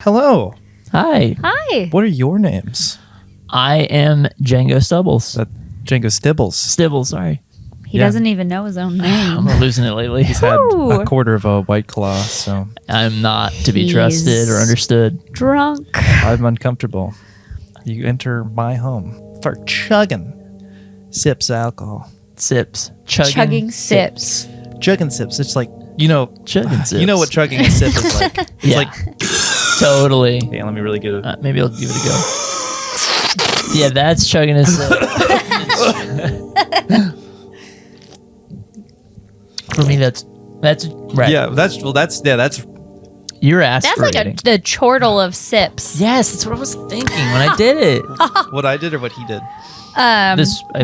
Hello. Hi. Hi. What are your names? I am Django Stubbles. Django Stibbles. Stibbles, sorry. He Yeah. doesn't even know his own I'm name. losing it lately. He's had Ooh. a quarter of a White Claw, so I'm not to be He's- trusted or understood. Drunk. I'm uncomfortable. You enter my home for chugging sips of alcohol. Sips. Chugging sips. Chugging sips. It's like, Chugging sips. you know what chugging a sip is like. It's Yeah. like, Totally. yeah, let me really get it. Maybe I'll give it a go. Yeah, that's chugging a sip. For me, that's right. Yeah, that's You're That's like aspirating. the chortle of sips. Yes, that's what I was thinking when I did it. what I did or what he did. I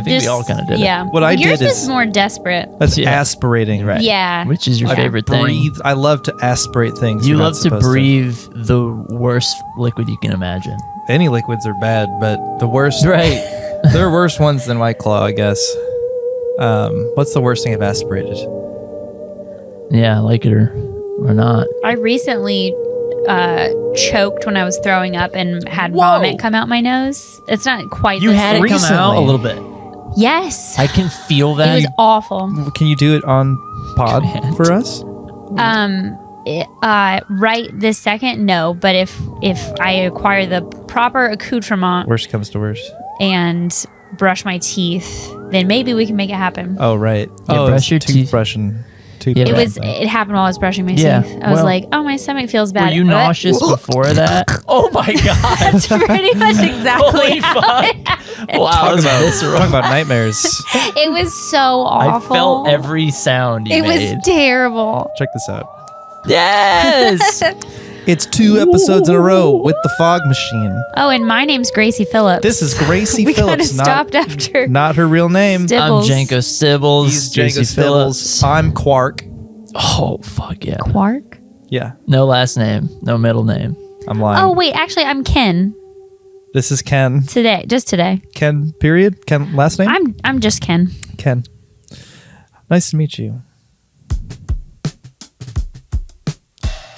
think we all kind of did Yeah. What I Yours did was is- more desperate. That's Yeah. aspirating. it. Right. Yeah. Which is your I favorite thing? breathe. I love to aspirate things. You you're not love to supposed breathe the worst liquid you can imagine. Any liquids are bad, but the worst. Right. There are worse ones than White Claw, I guess. What's the worst thing I've aspirated? Yeah, like it or not. I recently choked when I was throwing up and had vomit come out my nose. It's not quite You the had it same. come out a Recently. little bit. Yes. I can feel It that. was awful. Can you do it on pod Can't. for us? Right this second, no. But if I acquire the proper accoutrement Worst comes to worst. and brush my teeth, then maybe we can make it happen. Oh right. Yeah, brush your teeth. Toothbrushing. Yeah, It happened while I was brushing my Yeah, teeth. I was well- like, oh, my stomach feels Were bad. you nauseous before that? Oh my god! That's pretty much exactly Holy how fuck! it happened. Wow, Talk that's about, visceral. talk about nightmares. It was so I awful. felt every sound you It made. was terrible. Check this out. Yes. It's 2 episodes in a row with the fog machine. Oh, and my name's Gracie Phillips. This is Gracie we kind of Phillips, stopped after not her real name. I'm Stibbles. Janko Stibbles. He's Django JC Phillips. Stibbles. I'm Quark. Oh fuck yeah! Quark. Yeah, No last name, no middle name. I'm lying. Oh wait, actually, I'm Ken This is Ken. today. Just today. Ken. Period. Ken. Last name. I'm just Ken. Ken. Nice to meet you.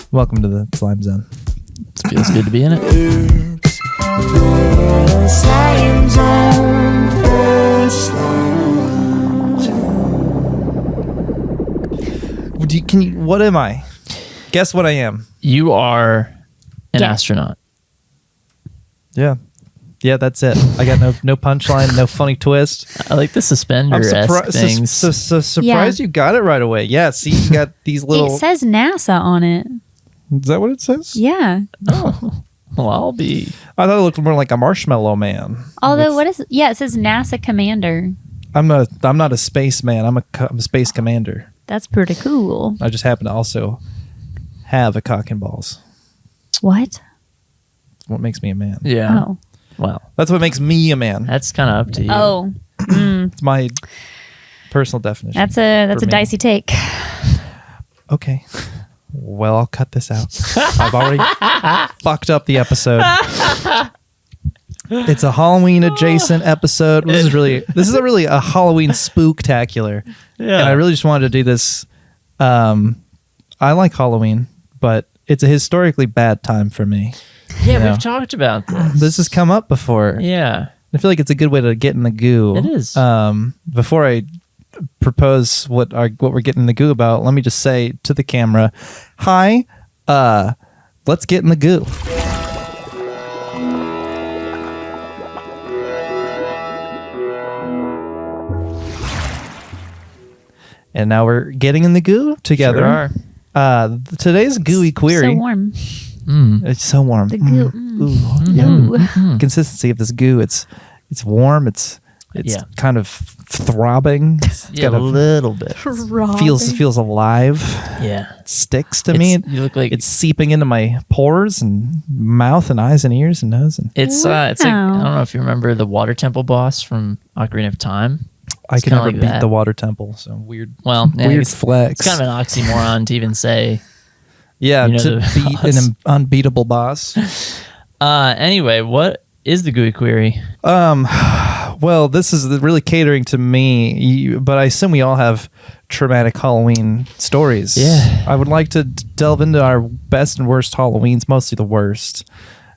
Welcome to the Slime Zone. It feels good to be in it. What am I? Guess what I am. You are an Yeah. astronaut. Yeah. Yeah, that's it. I got no punchline, no funny twist. I like the I'm suspender-esque things. surprised Yeah. you got it right away. Yeah, see, you got these little. It says NASA on it. Is that what it says? Yeah. Oh, well, I'll be. I thought it looked more like a marshmallow man. Although, With- what is? Yeah, it says NASA Commander. I'm not a spaceman. I'm a space commander. That's pretty cool. I just happen to also have a cock and balls. What? That's what makes me a man. Yeah. Oh. Well, That's what makes me a man. that's kind of up to you. Oh. It's my personal definition. That's a For me. dicey take. Okay. Well, I'll cut this out. I've already fucked up the episode. It's a Halloween adjacent episode. This is really a Halloween spooktacular. Yeah. And I really just wanted to do this. I like Halloween, but it's a historically bad time for me. Yeah, Yeah. we've talked about this. This has come up before. Yeah. I feel like it's a good way to get in the goo. It is. Before I propose what we're getting in the goo about, let me just say to the camera, hi, let's get in the goo. And now we're getting in the goo together. Sure are. Today's gooey query. So warm. It's so warm. The goo. Ooh. Consistency of this goo. It's warm. It's Yeah. kind of throbbing. It's Yeah, got a little bit. feels alive. Yeah. It sticks to me. You look like It's seeping into my pores and mouth and eyes and ears and nose. And it's like, I Wow. don't know if you remember the water temple boss from Ocarina of Time. I can kinda never like beat that. the water temple. So weird. Well, yeah, Weird it's flex. kind of an oxymoron to even say. Yeah, you know, to the beat boss. an unbeatable boss. Anyway, what is the gooey query? Well, this is really catering to me, but I assume we all have traumatic Halloween stories. Yeah. I would like to delve into our best and worst Halloweens, mostly the worst,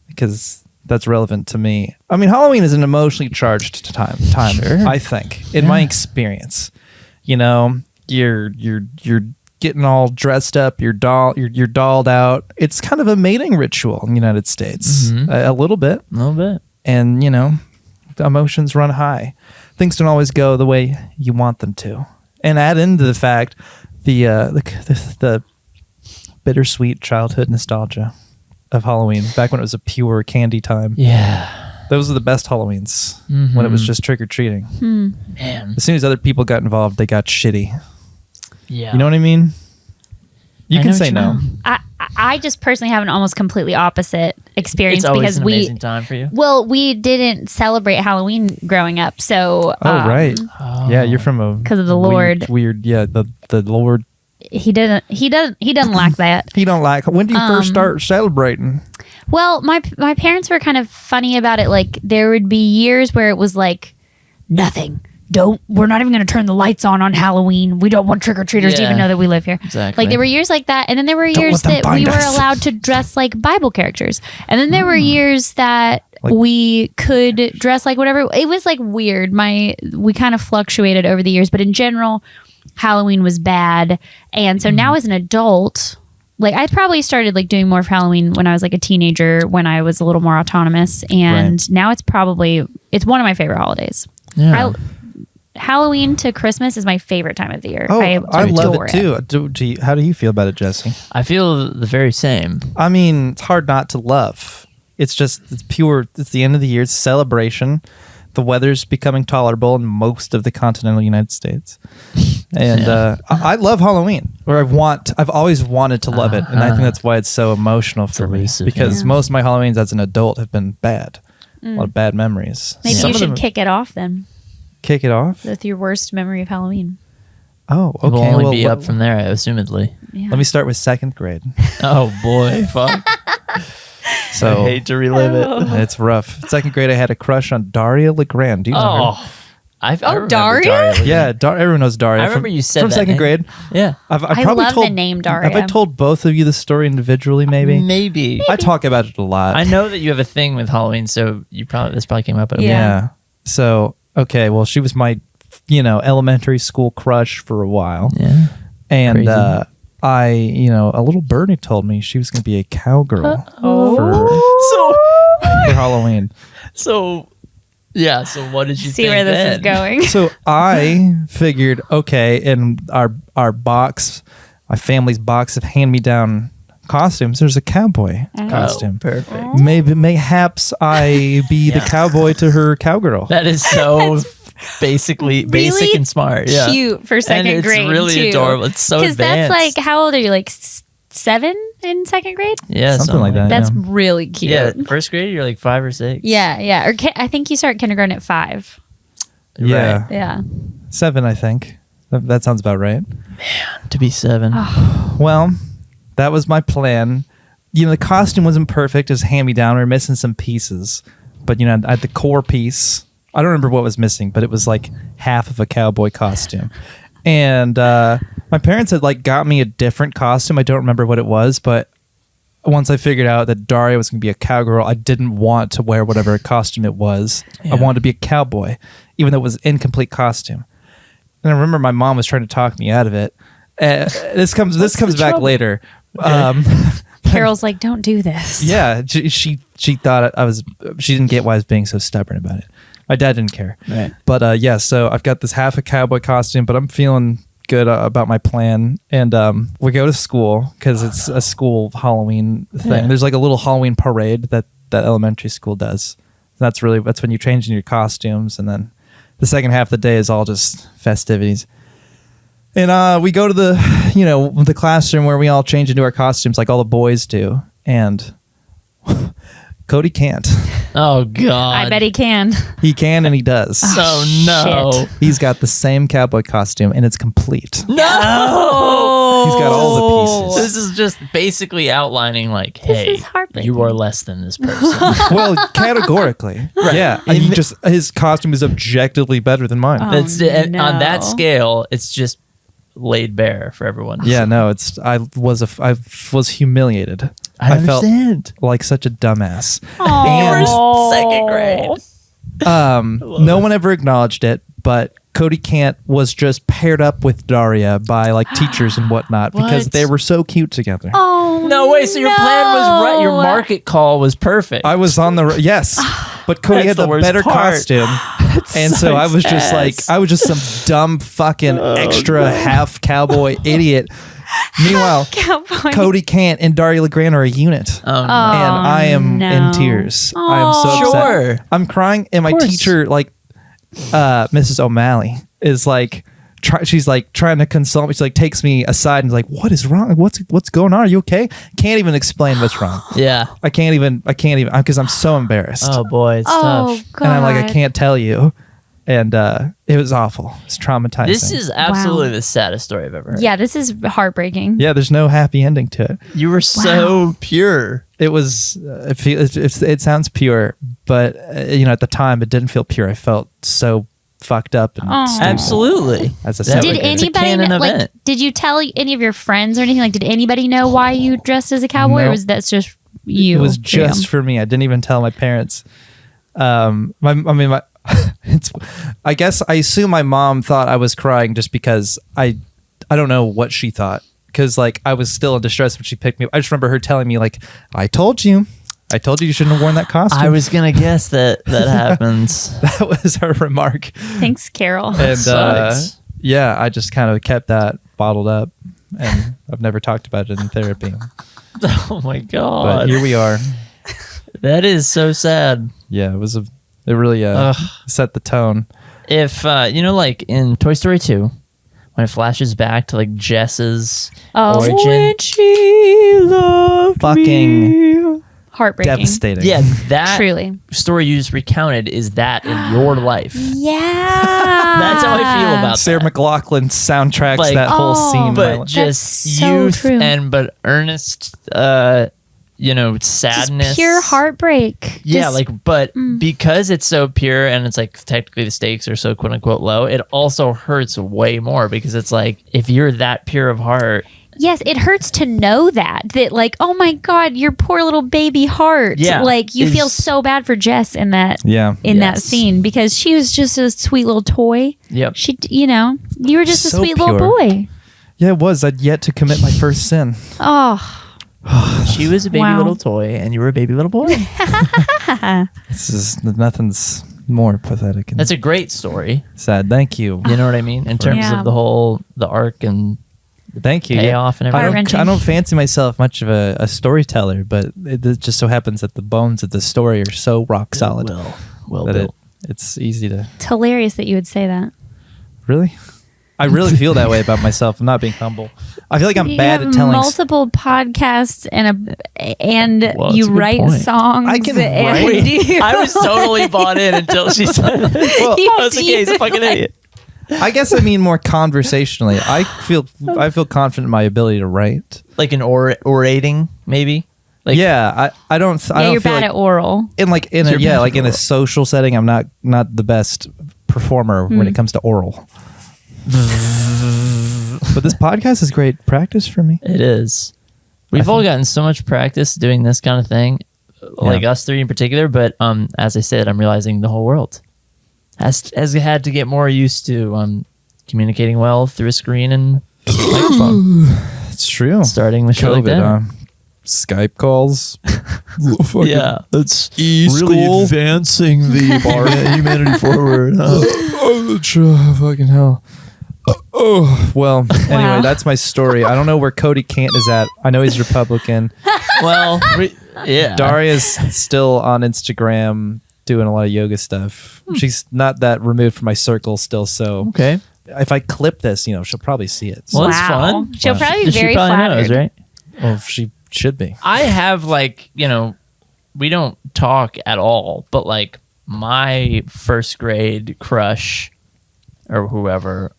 because that's relevant to me. I mean, Halloween is an emotionally charged time. Sure. I think, in my experience, you know, you're getting all dressed up, you're dolled out. It's kind of a mating ritual in the United States, a little bit, and you know, the emotions run high. Things don't always go the way you want them to. And add into the fact the bittersweet childhood nostalgia of Halloween, back when it was a pure candy time. Yeah. Those were the best Halloweens, when it was just trick-or-treating. Man. As soon as other people got involved, they got shitty. Yeah. You know what I mean? You I can know say what you no. mean. I just personally have an almost completely opposite experience It's always because an amazing time for you. Well, we didn't celebrate Halloween growing up, so Right. Yeah, you're from a 'Cause of the Lord. Weird. Yeah, the Lord. He doesn't like that. He don't like. When do you first start celebrating? Well, my parents were kind of funny about it. Like there would be years where it was like nothing. We're not even going to turn the lights on Halloween. We don't want trick-or-treaters to even know that we live here. Exactly. Like there were years like that. And then there were years that we were allowed to dress like Bible characters. And then there were years that we could dress like whatever. It was like weird. We kind of fluctuated over the years, but in general, Halloween was bad. And so now as an adult, like I probably started like doing more of Halloween when I was like a teenager, when I was a little more autonomous. And now it's one of my favorite holidays. Yeah. Halloween to Christmas is my favorite time of the year. Oh, I love adore it too. How do you feel about it, Jesse? I feel the very same. I mean, it's hard not to love. It's pure. It's the end of the year. It's celebration. The weather's becoming tolerable in most of the continental United States. And I love Halloween, or I've always wanted to love it. And I think that's why it's so emotional for me. Because most of my Halloweens as an adult have been bad. A lot of bad memories. Maybe you should kick it off then. Kick it off? With your worst memory of Halloween. Oh, okay. It will only be up from there, assumedly. Yeah. Let me start with second grade. Oh, boy. Fuck. So I hate to relive it. It's rough. Second grade, I had a crush on Daria LeGrand. Do you know her? I remember Daria? Yeah, everyone knows Daria. I remember you said from that second name. grade. Yeah. I love the name Daria. Have I told both of you the story individually? Maybe. I talk about it a lot. I know that you have a thing with Halloween, so this probably came up at a point. Yeah. So okay, well, she was my, elementary school crush for a while. Yeah. And Crazy. a little birdie told me she was going to be a cowgirl for Halloween. So what did you see think where this then? is going? So I figured, okay, in our box, my family's box of hand-me-down costumes, there's a cowboy costume. Perfect. Mayhaps I be the cowboy to her cowgirl. That is so basically basic really and smart. Yeah. Cute for second grade. It's really too. adorable. It's so advanced. Because that's like, how old are you? Like 7 in second grade? Yeah, something like that. That's yeah. really cute. Yeah, first grade, you're like 5 or 6. Yeah. Or I think you start kindergarten at 5. Yeah. Right. Yeah. 7, I think. That sounds about right. To be 7. Well, that was my plan. The costume wasn't perfect. It was hand-me-down. We were missing some pieces. But, I had the core piece. I don't remember what was missing, but it was like half of a cowboy costume. And my parents had got me a different costume. I don't remember what it was, but once I figured out that Daria was going to be a cowgirl, I didn't want to wear whatever costume it was. Yeah. I wanted to be a cowboy, even though it was an incomplete costume. And I remember my mom was trying to talk me out of it. This comes back later. Carol's like, don't do this. Yeah, she thought she didn't get why I was being so stubborn about it. My dad didn't care. Right. But so I've got this half a cowboy costume, but I'm feeling good about my plan. And we go to school because it's a school Halloween thing. Yeah. There's like a little Halloween parade that elementary school does. That's when you change in your costumes, and then the second half of the day is all just festivities. And we go to the classroom where we all change into our costumes like all the boys do. And Cody can't. Oh, God. I bet he can. He can, and he does. Oh, no. shit. He's got the same cowboy costume, and it's complete. No! He's got all the pieces. This is just basically outlining, like, hey, is heartbreaking. you are less than this person. Well, categorically. Right. Yeah. And his costume is objectively better than mine. Oh, On no. that scale, it's just laid bare for everyone. Yeah, no, I was humiliated. I felt understand. like such a dumbass. Oh. Second grade. No one ever acknowledged it, but Cody Cant was just paired up with Daria by like teachers and whatnot because What? they were so cute together. Oh, No way. So your plan was right. Your market call was perfect. I was on the yes, but Cody had That's the the worst better part. costume, and so I was just like, I was just some dumb fucking extra half cowboy idiot. Meanwhile, Cowboy. Cody Cant and Daria LeGrand are a unit. Oh, And I am no. in tears. I am so upset. Sure. I'm crying, and my course. teacher, like, Mrs. O'Malley, is like, she's like trying to console me. She like takes me aside and is like, "What is wrong? What's going on? Are you okay?" Can't even explain what's wrong. Yeah. I can't even because I'm so embarrassed. Oh boy, it's Oh, tough. God. And I'm like, I can't tell you. And it was awful. It's traumatizing. This is absolutely the saddest story I've ever heard. Yeah, this is heartbreaking. yeah. There's no happy ending to it. You were so pure. It was. It sounds pure, but at the time it didn't feel pure. I felt so fucked up and Aw. stupid. Absolutely. As a That Did Like, it's a anybody canon like? event. Did you tell any of your friends or anything? Like, did anybody know why you dressed as a cowboy, or No. was that just you? It was just for me. I didn't even tell my parents. I guess I assume my mom thought I was crying just because I don't know what she thought, because like I was still in distress when she picked me up. I just remember her telling me like, I told you you shouldn't have worn that costume. I was gonna guess that happens. That was her remark. Thanks, Carol. And Sucks. yeah, I just kind of kept that bottled up, and I've never talked about it in therapy. Oh my But god. here we are. That is so sad. Yeah, it really set the tone. If like in Toy Story 2, when it flashes back to like Jess's origin. When she loved Fucking heartbreaking. devastating. Yeah, that Truly. story you just recounted is that in your life. Yeah. That's how I feel about Sarah that. McLachlan soundtracks Like, that whole oh, scene. But just so youth true. but earnest sadness. Just pure heartbreak. Yeah, Just- but because it's so pure and it's like technically the stakes are so quote unquote low, it also hurts way more because it's like if you're that pure of heart. yes, it hurts to know that like, oh my God, your poor little baby heart. Yeah, Like you is- feel so bad for Jess in that Yeah. that Yes. scene because she was just a sweet little toy. Yep. She, you were just a So sweet pure. little boy. Yeah, it was. I'd yet to commit my first sin. Oh, She was a baby Wow. little toy and you were a baby little boy. Nothing's more pathetic and That's a great story. sad. Thank you. You know what I mean? In terms Yeah. of the arc and Thank you. payoff and I everything. Heart-wrenching. don't fancy myself much of a storyteller, but it just so happens that the bones of the story are so rock solid Well that built. it's easy to it's hilarious that you would say that. really. I really feel that way about myself. I'm not being humble. I feel like I'm You bad have at telling. multiple podcasts and Well, that's you a good write point. songs. I can and write. you- I was totally bought in until she said it. Well, You I was like, yeah, he's a fucking idiot. I guess I mean more conversationally. I feel confident in my ability to write. Like an orating, maybe? Like, Yeah, I don't. I Yeah, don't you're feel bad like, at oral. in like in a You're bad at in a oral. social setting. I'm not the best performer when it comes to oral. But this podcast is great practice for me. It is. We've all gotten so much practice doing this kind of thing, like us three in particular. But as I said, I'm realizing the whole world has had to get more used to communicating well through a screen and microphone. It's true. Starting the show like that. Skype calls. Yeah, that's E-school. advancing the humanity forward. Fucking hell. Well, anyway, Wow. that's my story. I don't know where Cody Cant is at. I know he's Republican. Well, yeah. Daria's still on Instagram doing a lot of yoga stuff. She's not that removed from my circle still, so Okay. if I clip this, she'll probably see it. Well, So, that's fun. She'll probably be Because she very probably flattered. knows, right? well, she should be. I have we don't talk at all, but like my first grade crush or whoever,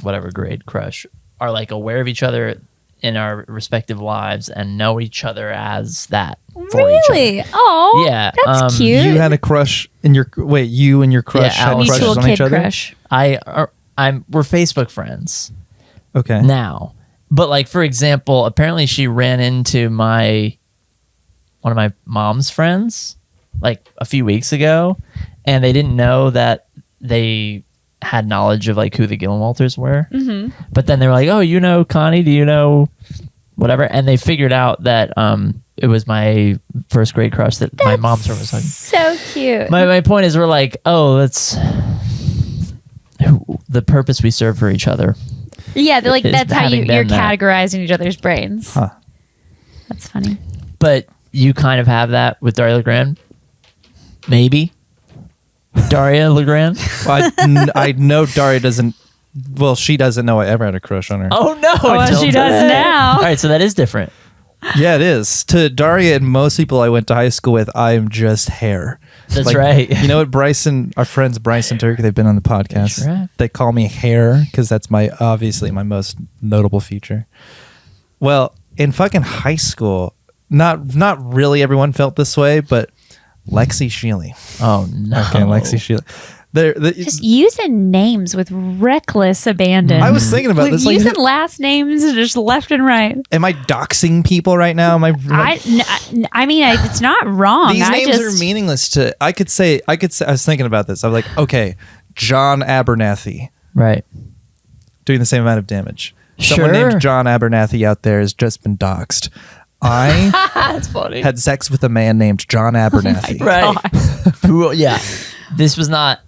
whatever grade crush, are like aware of each other in our respective lives and know each other as that for each other. Really? Oh, Yeah, That's cute. You had a crush in your you and your crush Yeah, had Alex. crushes mutual on each kid other. crush. we're Facebook friends, Okay. now. But like, for example, apparently she ran into one of my mom's friends like a few weeks ago, and they didn't know that they had knowledge of like who the Gillenwalters were. Mm-hmm. But then they were like, "Oh, you know Connie? Do you know whatever?" And they figured out that it was my first grade crush that my mom's friend was talking. So cute. My point is, we're like, oh, that's the purpose we serve for each other. Yeah, like is that's how having you're been that. categorizing each other's brains. Huh. That's funny. But you kind of have that with Daria Legrand? Maybe? Daria Legrand? Well, I know Daria doesn't. Well, she doesn't know I ever had a crush on her. Oh, no. Oh, she does now. All right, so that is different. Yeah, it is. To Daria and most people I went to high school with, I am just hair. That's right. You know what, Bryson, our friends Bryson Turk, they've been on the podcast. That's right. They call me hair because that's obviously my most notable feature. Well, in fucking high school, not really everyone felt this way, but Lexi Shealy. Oh, no. Okay, Lexi Shealy. Just using names with reckless abandon. I was thinking about this. Like, using last names just left and right. am I doxing people right now? Am I? I mean, it's not wrong. These names are meaningless to. I could say. I was thinking about this. I was like, okay, John Abernathy, Right. doing the same amount of damage. Someone Sure. named John Abernathy out there has just been doxed. I That's funny. had sex with a man named John Abernathy. Right. Who? Yeah. This was not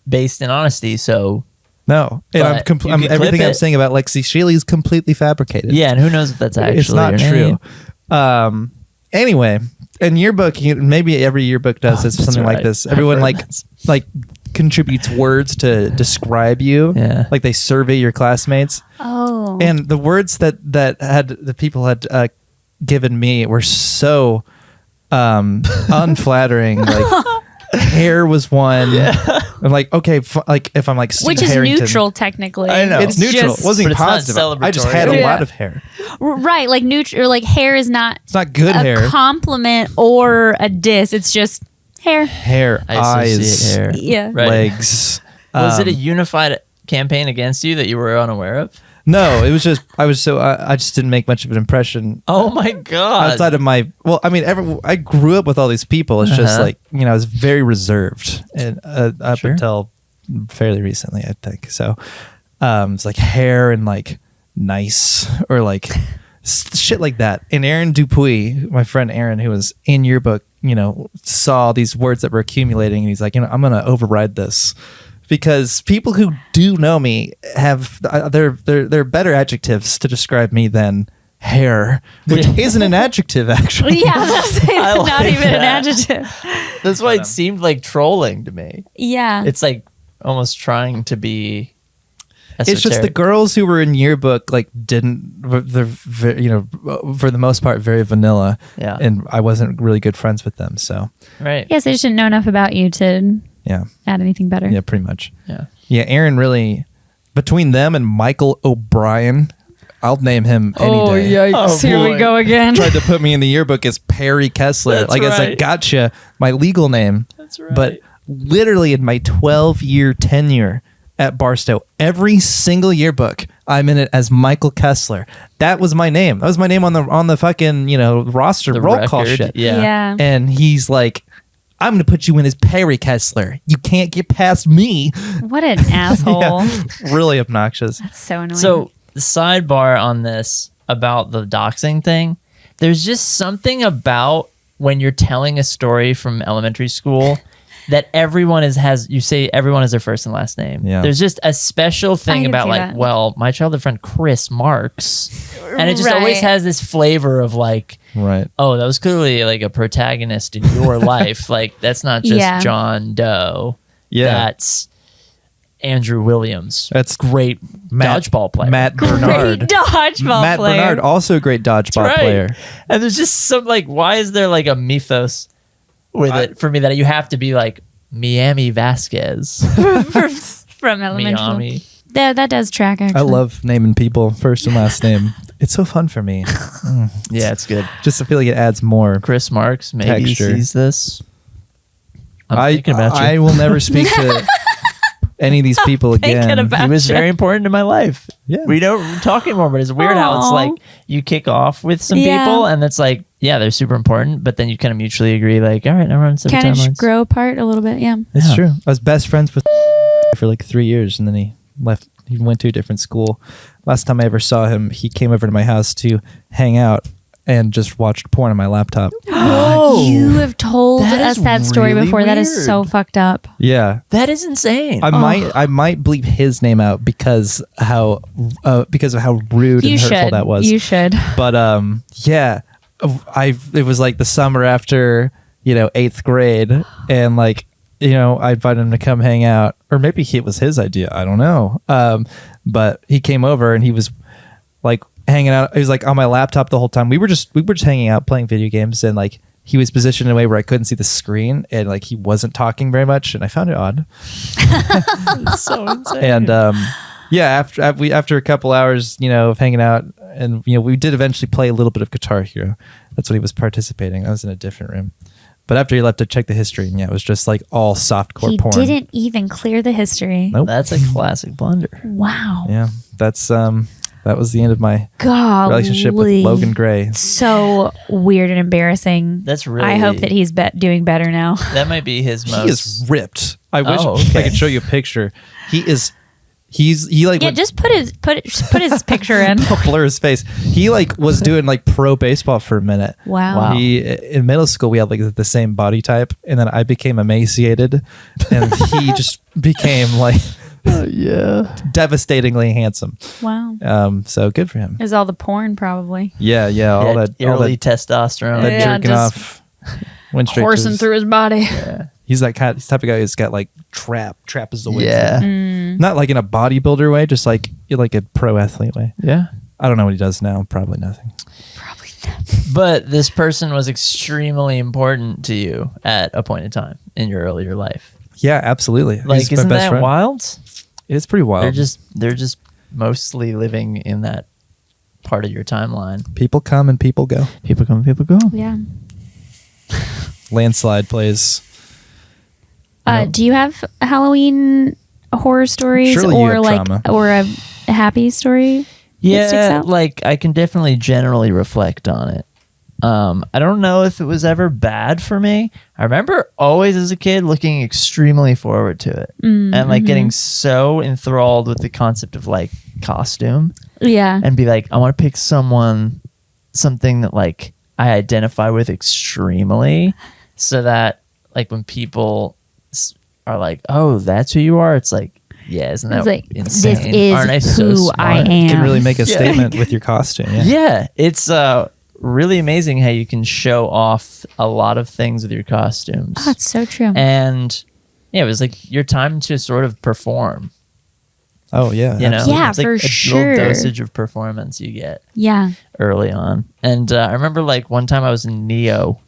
based in honesty, so No, and But you can clip everything I'm it. saying about Lexi Shealy is completely fabricated. yeah, and who knows if that's actually It's not your true. name. Anyway, in yearbook, maybe every yearbook does this, That's something like right. this. I've Everyone heard this. like contributes words to describe you. Yeah. Like they survey your classmates, Oh. and the words that the people had given me were so unflattering. Like hair was one. I'm like, okay, like if I'm like Steve Which is Harrington, neutral technically. I know. It's neutral. just- It wasn't But it's not positive. I just had a celebratory. lot of hair. right, like neutral. Like hair is not It's not good a hair. compliment or a diss. It's just hair. Hair, I eyes, associate hair. Yeah. Right. legs. Was it a unified campaign against you that you were unaware of? No, it was just I just didn't make much of an impression Oh my god! outside of my. Well, I mean, I grew up with all these people. It's just Uh-huh. like I was very reserved, and up Sure. until fairly recently, I think. So, it's like hair and like nice or like shit like that. And Aaron Dupuis, my friend Aaron, who was in your book, saw these words that were accumulating, and he's like, I'm gonna override this. Because people who do know me have they're better adjectives to describe me than hair, which isn't an adjective actually. Yeah, that's I not like even an that. adjective. That's why it seemed like trolling to me. Yeah. It's like almost trying to be. It's just the esoteric. girls who were in yearbook like didn't they're for the most part very vanilla. Yeah. And I wasn't really good friends with them, so Right. Yes, I just didn't know enough about you to yeah. add anything better. Yeah, pretty much. Yeah. Yeah, Aaron really between them and Michael O'Brien, I'll name him any day. yikes. Oh, Here we boy. go again. Tried to put me in the yearbook as Perry Kessler. That's like it's like right. gotcha, my legal name. That's right. But literally in my 12-year tenure at Barstow, every single yearbook I'm in it as Michael Kessler. That was my name. That was my name on the fucking roster The roll call record, shit. Yeah. Yeah. And he's like, I'm gonna put you in as Perry Kessler. You can't get past me. What an asshole. Yeah, really obnoxious. That's so annoying. So the sidebar on this about the doxing thing, there's just something about when you're telling a story from elementary school that everyone you say everyone has their first and last name. Yeah. There's just a special thing can about see like, that. well, my childhood friend Chris Marks. And it just always Right. has this flavor of like, Right. oh, that was clearly like a protagonist in your life. Like that's not just Yeah. John Doe. Yeah. That's Andrew Williams. That's great dodgeball player. Matt great Bernard. dodgeball Matt player. Bernard, also a great dodgeball Right. player. And there's just some like, why is there like a mythos with it for me that you have to be like Miami Vasquez? From elementary. Miami. That does track, actually. I love naming people first and last name. It's so fun for me. Yeah, it's good. Just to feel like it adds more. Chris Marks, maybe Texture. sees this. I'm thinking about you. I will never speak to any of these people again. He was very important in my life. Yeah. We don't talk anymore, but it's weird how it's like you kick off with some people and it's like, yeah, they're super important, but then you kind of mutually agree, like, all right, now we're on separate Kind timelines. of grow apart a little bit. Yeah. It's true. I was best friends with for like 3 years, and then he left. He went to a different school. Last time I ever saw him, he came over to my house to hang out and just watched porn on my laptop. You have told us that story really before. That is weird. so fucked up. Yeah. That is insane. I might bleep his name out because of how rude and hurtful that was. You should. But yeah, it was like the summer after 8th grade, and like I invited him to come hang out, or maybe it was his idea. I don't know. But he came over and he was like hanging out. He was like on my laptop the whole time. We were just hanging out playing video games, and like he was positioned in a way where I couldn't see the screen, and like he wasn't talking very much, and I found it odd. It's so insane. And yeah, after a couple hours, of hanging out, and we did eventually play a little bit of Guitar Hero. That's what he was participating. I was in a different room. But after he left, to check the history, and yeah, it was just like all softcore porn. He didn't even clear the history. Nope. That's a classic blunder. Wow. Yeah, that's that was the end of my Golly. relationship with Logan Gray. So weird and embarrassing. That's really. I hope that he's doing better now. That might be his most. He is ripped. I wish okay. I could show you a picture. He like Just put his picture in. I'll blur his face. He like was doing like pro baseball for a minute. Wow. He in middle school we had like the same body type, and then I became emaciated, and he just became like devastatingly handsome. Wow. So good for him. It was all the porn probably. Yeah, all that early testosterone. that Yeah, jerking just off. Went straight to Coursing his- through his body. Yeah. He's that type of guy who's got like trapezoids. Yeah. Not like in a bodybuilder way, just like a pro athlete way. Yeah. I don't know what he does now. Probably nothing. Probably not. But this person was extremely important to you at a point in time in your earlier life. Yeah, absolutely. Like, He's my isn't best that friend. wild? It's pretty wild. They're just mostly living in that part of your timeline. People come and people go. People come, people go. Yeah. Landslide plays. Do you have Halloween horror stories Surely you or have like trauma. or a happy story? that sticks Yeah, out? like I can definitely generally reflect on it. I don't know if it was ever bad for me. I remember always as a kid looking extremely forward to it and like getting so enthralled with the concept of like costume Yeah. and be like, I want to pick something that like I identify with extremely, so that like when people are like, oh, that's who you are, it's like, yeah, isn't that It's like, insane? this is Aren't I so who smart? I am. You can really make a statement with your costume. Yeah. Yeah, it's really amazing how you can show off a lot of things with your costumes. Oh, that's so true. And yeah, it was like your time to sort of perform. Oh yeah. You know, Yeah, it's like for a sure. little dosage of performance you get Yeah. early on. And I remember like one time I was in Neo.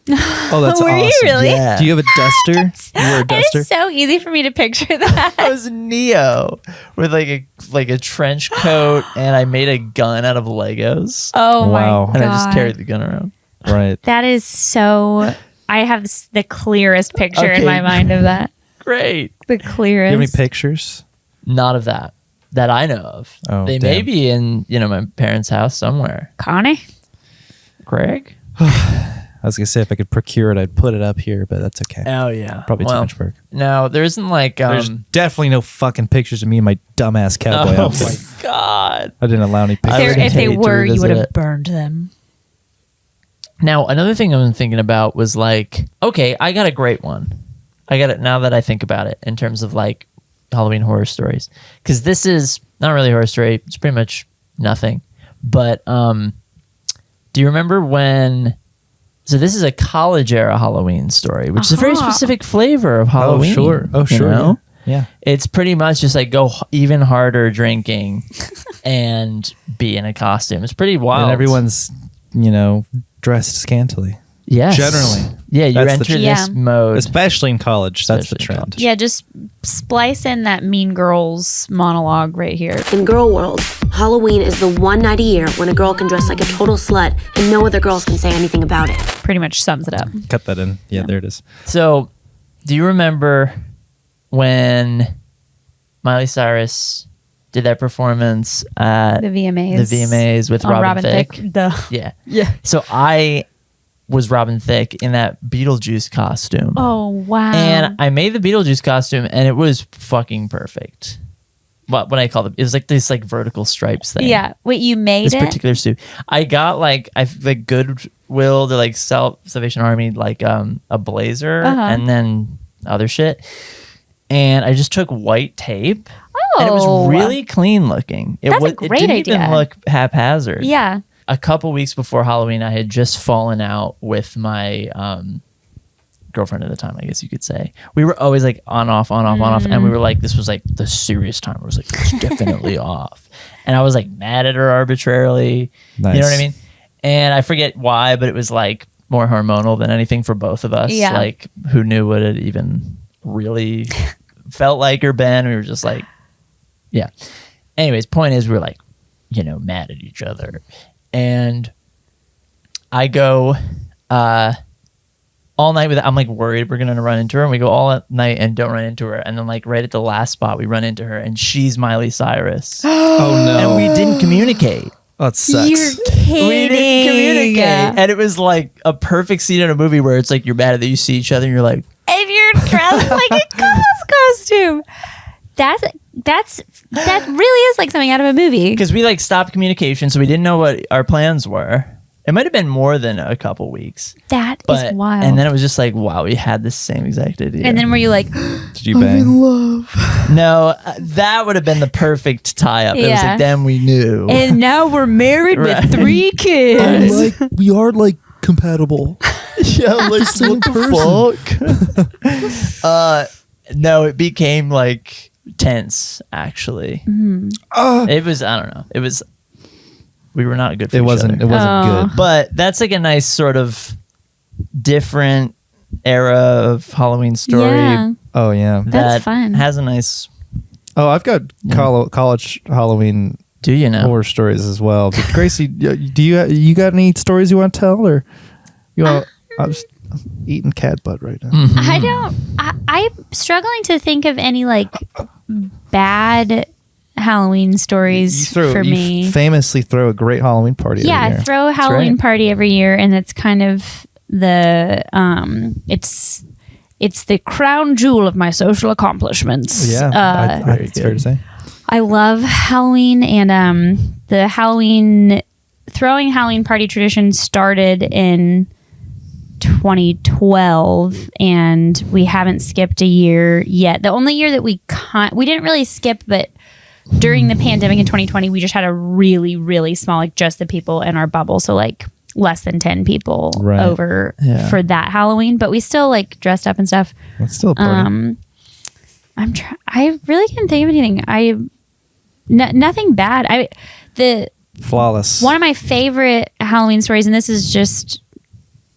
Oh, that's Were awesome. you really? Yeah. Do you have a duster? You were a duster. It's so easy for me to picture that. I was Neo with like a trench coat, and I made a gun out of Legos, Oh Wow. my and god. I just carried the gun around. Right. That is so. I have the clearest picture in Okay. my mind of that. Great. The Do you clearest. have any pictures? Not of that I know of. Oh, they may damn. be in my parents' house somewhere. Connie? Greg? I was gonna say if I could procure it, I'd put it up here, but that's okay. Oh yeah. Probably too much work. No, there isn't like There's definitely no fucking pictures of me in my dumbass cowboy oh outfit. my god. I didn't allow any I pictures. would If they hate to were, you revisit would have it. burned them. Now, another thing I'm thinking about was like, okay, I got a great one. I got it now that I think about it in terms of like Halloween horror stories. Because this is not really a horror story. It's pretty much nothing. But do you remember when... So this is a college era Halloween story, which is a very Uh-huh. specific flavor of Halloween. sure. Oh, you sure. know? Yeah. It's pretty much just like go even harder drinking and be in a costume. It's pretty wild. And everyone's, dressed scantily. yes. generally. Yeah, you That's the enter tr- this Yeah. mode. Especially in college. That's the Especially in trend. college. Yeah, just splice in that Mean Girls monologue right here. In girl world, Halloween is the one night a year when a girl can dress like a total slut and no other girls can say anything about it. Pretty much sums it up. Cut that in. Yeah, there it is. So, do you remember when Miley Cyrus did that performance at The VMAs with on Robin Thicke. Duh. Yeah. So I was Robin Thicke in that Beetlejuice costume. Oh wow! And I made the Beetlejuice costume, and it was fucking perfect. What I call it was like this like vertical stripes thing. Yeah. Wait, you made This it? particular suit. I got like Goodwill, the like Salvation Army, like a blazer and then other shit. And I just took white tape. Oh, And it was really clean looking. That's a great it didn't even idea. look haphazard. Yeah. A couple weeks before Halloween, I had just fallen out with my girlfriend at the time, I guess you could say. We were always like on, off. And we were like, this was like the serious time. It was like, it's definitely off. And I was like mad at her arbitrarily. Nice. You know what I mean? And I forget why, but it was like more hormonal than anything for both of us. Yeah. Like, who knew what it even really felt like or been? We were just like, yeah. Anyways, point is, we were like, mad at each other. And I go all night with it. I'm like worried we're gonna run into her, and we go all night and don't run into her. And then like right at the last spot, we run into her, and she's Miley Cyrus. Oh no! And we didn't communicate. Oh, that sucks. You're kidding. We didn't communicate, and it was like a perfect scene in a movie where it's like you're mad that you see each other, and you're like, And you're dressed like a ghost costume. That really is like something out of a movie. because we like stopped communication, so we didn't know what our plans were. It might have been more than a couple weeks. That But is wild. and then it was just like, wow, we had the same exact idea. And then were you like, Did you bang? no, that would have been the perfect tie-up. It was Yeah. like, then we knew. and now we're married Right. with 3 kids. we are like compatible. yeah, like what the fuck? No, it became like tense. Actually, it was. I don't know. It was. We were not good for It each wasn't. other. It wasn't Oh. good. But that's like a nice sort of different era of Halloween story. Yeah. Oh yeah. That's that fun. Has a nice. Oh, I've got college Halloween Do you know? horror stories as well. But Gracie, do you got any stories you want to tell, or you want? I'm just eating cat butt right now. I don't. I'm struggling to think of any like bad Halloween stories for me. Famously throw a great Halloween party. Yeah, every I year. throw a Halloween right. party every year, and that's kind of the it's the crown jewel of my social accomplishments. Yeah, it's fair to say. I love Halloween, and the throwing Halloween party tradition started in 2012, and we haven't skipped a year yet. The only year that we didn't really skip, but during the pandemic in 2020, we just had a really, really small, like just the people in our bubble. So like less than 10 people over for that Halloween, but we still like dressed up and stuff. It's still a party. I really can't think of anything. Nothing bad. Flawless. One of my favorite Halloween stories, and this is just,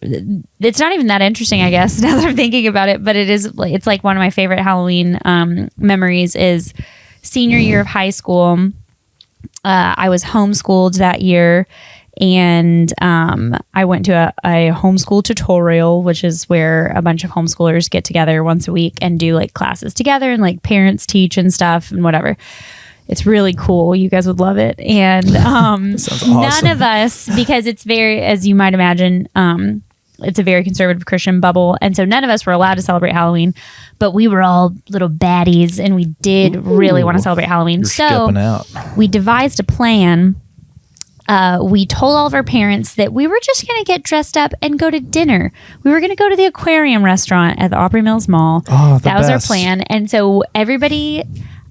it's not even that interesting, I guess, now that I'm thinking about it, but it's like one of my favorite Halloween memories is senior year of high school. I was homeschooled that year, and I went to a homeschool tutorial, which is where a bunch of homeschoolers get together once a week and do like classes together, and like parents teach and stuff and whatever. It's really cool. You guys would love it. And Sounds awesome. none of us, because it's very, as you might imagine, it's a very conservative Christian bubble. And so none of us were allowed to celebrate Halloween, but we were all little baddies, and we did really want to celebrate Halloween. You're So skipping out. we devised a plan. We told all of our parents that we were just going to get dressed up and go to dinner. We were going to go to the aquarium restaurant at the Opry Mills Mall. Oh, the that was our best. plan. And so everybody,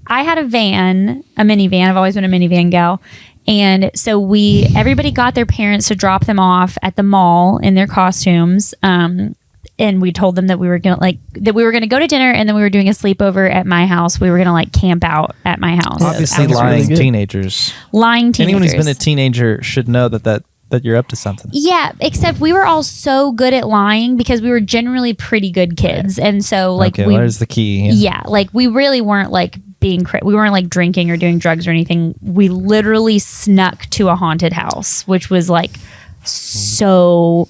I had a minivan. I've always been a minivan gal. And so everybody got their parents to drop them off at the mall in their costumes. And we told them that we were going to go to dinner, and then we were doing a sleepover at my house. We were going to like camp out at my house. Obviously, Sounds lying really good. teenagers. Lying teenagers. Anyone who's been a teenager should know that you're up to something. Yeah, except we were all so good at lying because we were generally pretty good kids. And so like Okay, well, there's the key. yeah, like we really weren't like we weren't like drinking or doing drugs or anything. We literally snuck to a haunted house, which was like so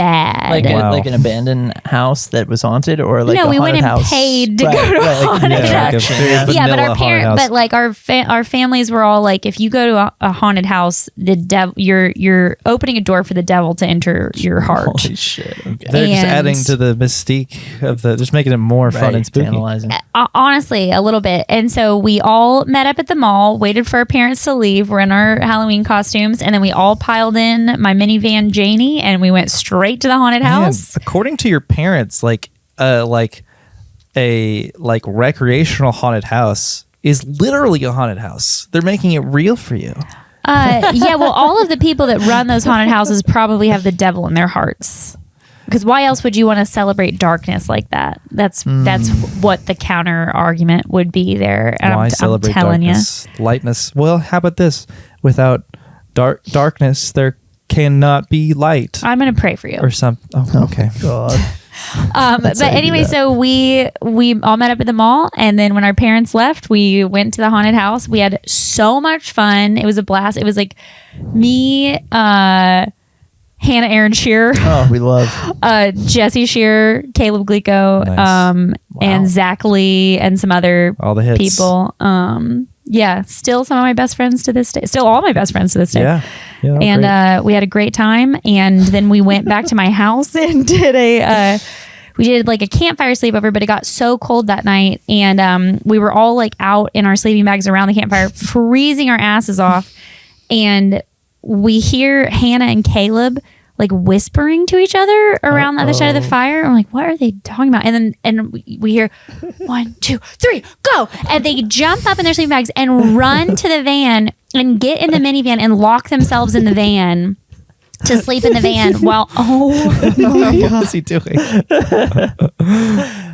bad. Like Wow. like an abandoned house that was haunted, or like no, a we haunted went and house? paid to Right, go to right, a haunted like, Yeah, like a house. very Yeah, but vanilla our haunted parents, house. but like our families were all like, if you go to a haunted house, the devil, you're opening a door for the devil to enter your heart. Holy shit! Okay. They're just And- adding to the mystique of just making it more fun and spooky. Tantalizing. Honestly, a little bit. And so we all met up at the mall, waited for our parents to leave. We're in our Halloween costumes, and then we all piled in my minivan Janie, and we went straight to the haunted Man, house. according to your parents, like a recreational haunted house is literally a haunted house. They're making it real for you. Yeah, well, all of the people that run those haunted houses probably have the devil in their hearts. Because why else would you want to celebrate darkness like that? That's what the counter argument would be there. And Why I'm celebrate telling darkness? Lightness. Well, how about this? Without darkness, there cannot be light I'm going to pray for you. or something. Oh, okay. God. But anyway, so we all met up at the mall, and then when our parents left, we went to the haunted house. We had so much fun. It was a blast. It was like me, Hannah Aaron Shearer, Oh, we love. Jesse Shearer, Caleb Glico, Nice. and Zach Lee, and some other All the hits. people. Yeah, still some of my best friends to this day. Still all my best friends to this day. Yeah. Yeah, And great. we had a great time, and then we went back to my house and did we did like a campfire sleepover, but it got so cold that night, and we were all like out in our sleeping bags around the campfire, freezing our asses off, and we hear Hannah and Caleb like whispering to each other around the other side of the fire. I'm like, what are they talking about? And then we hear 1, 2, 3, go! And they jump up in their sleeping bags and run to the van and get in the minivan and lock themselves in the van to sleep in the van while What is he doing?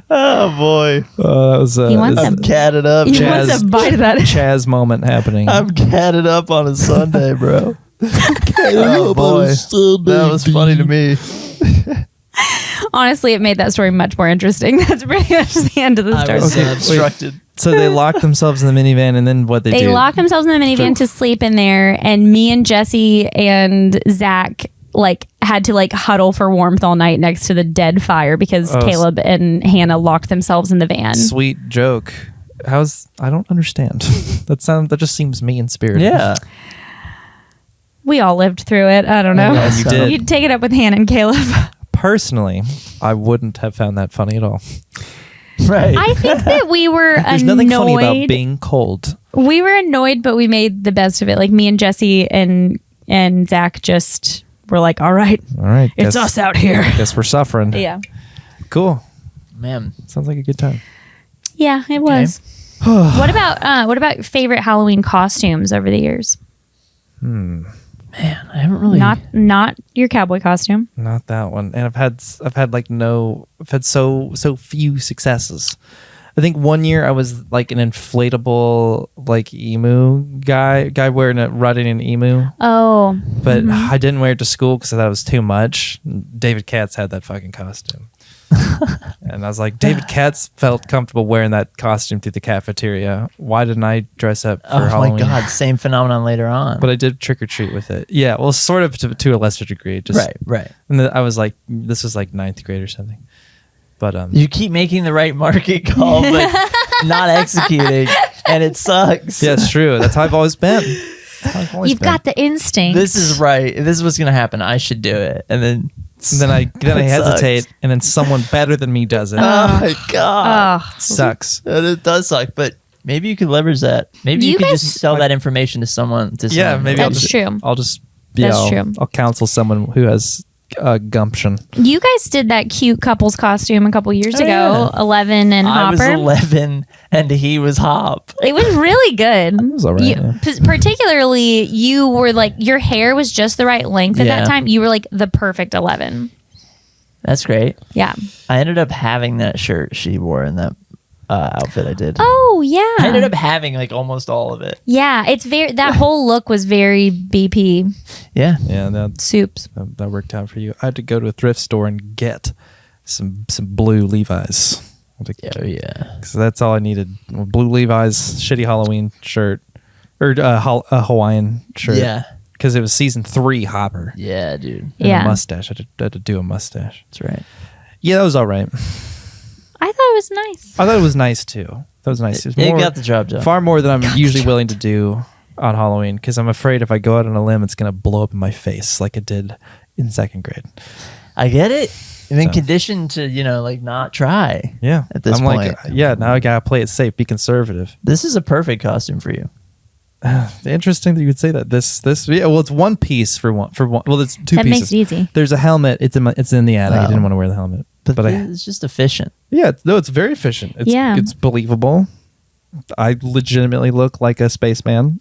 Oh boy, That was He wants I'm a- catted up. he Jazz- wants a bite of that. Chaz moment happening. I'm catted up on a Sunday, bro. Oh boy, that was funny to me. Honestly, it made that story much more interesting. That's pretty much the end of the I story. was Okay, obstructed. So they locked themselves in the minivan, and then what they do? They locked themselves in the minivan to sleep in there, and me and Jesse and Zach like had to like huddle for warmth all night next to the dead fire because Caleb and Hannah locked themselves in the van. Sweet joke. I don't understand. That just seems mean spirited. Yeah. We all lived through it. I don't know. Yeah, you did. You'd take it up with Hannah and Caleb. Personally, I wouldn't have found that funny at all. Right. I think that we were There's annoyed. nothing funny about being cold. We were annoyed, but we made the best of it. Like me and Jesse and Zach just were like, all right, All right. it's us out here. Guess we're suffering. Yeah. Cool. Man. Sounds like a good time. Yeah, it was. what about your favorite Halloween costumes over the years? Man, I haven't really. Not your cowboy costume. Not that one. And I've had so few successes. I think one year I was like an inflatable like emu guy wearing riding an emu, Oh, but I didn't wear it to school because I thought it was too much. David Katz had that fucking costume. And I was like, David Katz felt comfortable wearing that costume through the cafeteria. Why didn't I dress up for Oh Halloween? my god, same phenomenon later on. But I did trick or treat with it. Yeah, well, sort of to a lesser degree. Just, right. And I was like, this was like 9th grade or something. But You keep making the right market call, but not executing, and it sucks. yeah, it's true. That's how I've always been. you've got the instinct. This is right. This is what's gonna happen. I should do it, and then And then I It hesitate, sucks. and then someone better than me does it. Oh my god, Oh, Sucks. and it does suck. But maybe you could leverage that. Maybe You you could guys- just sell that information to someone. Yeah, maybe That's true. I'll just That's true. I'll counsel someone who has gumption. you guys did that cute couples costume a couple years Oh, ago. yeah. 11 and I was Hopper. 11 and he was Hop. It was really good. It was all right, yeah. Particularly, you were like, your hair was just the right length at Yeah. that time. You were like the perfect 11. That's great. Yeah. I ended up having that shirt she wore in that outfit I did. Oh, yeah. I ended up having like almost all of it. Yeah. It's that whole look was very BP Yeah. Yeah, that soups. worked out for you. I had to go to a thrift store and get some blue Levi's. Oh, yeah. So that's all I needed. Blue Levi's, shitty Halloween shirt, or a Hawaiian shirt. Yeah. because it was season 3 Hopper. Yeah, dude. And Yeah. a mustache. I had to do a mustache. That's right. Yeah, that was all right. I thought it was nice. I thought it was nice too. That was nice. It was It got the job done. Far more than I'm usually willing to do on Halloween because I'm afraid if I go out on a limb, it's going to blow up in my face like it did in 2nd grade. I get it. I've been So. conditioned to, like not try. Yeah. At this I'm point. now I got to play it safe, be conservative. This is a perfect costume for you. Interesting that you would say that. It's one piece for one. Well, it's 2 That pieces. makes it easy. There's a helmet. It's in the attic. I Oh. didn't want to wear the helmet. But it's just efficient. it's very efficient. It's believable. I legitimately look like a spaceman.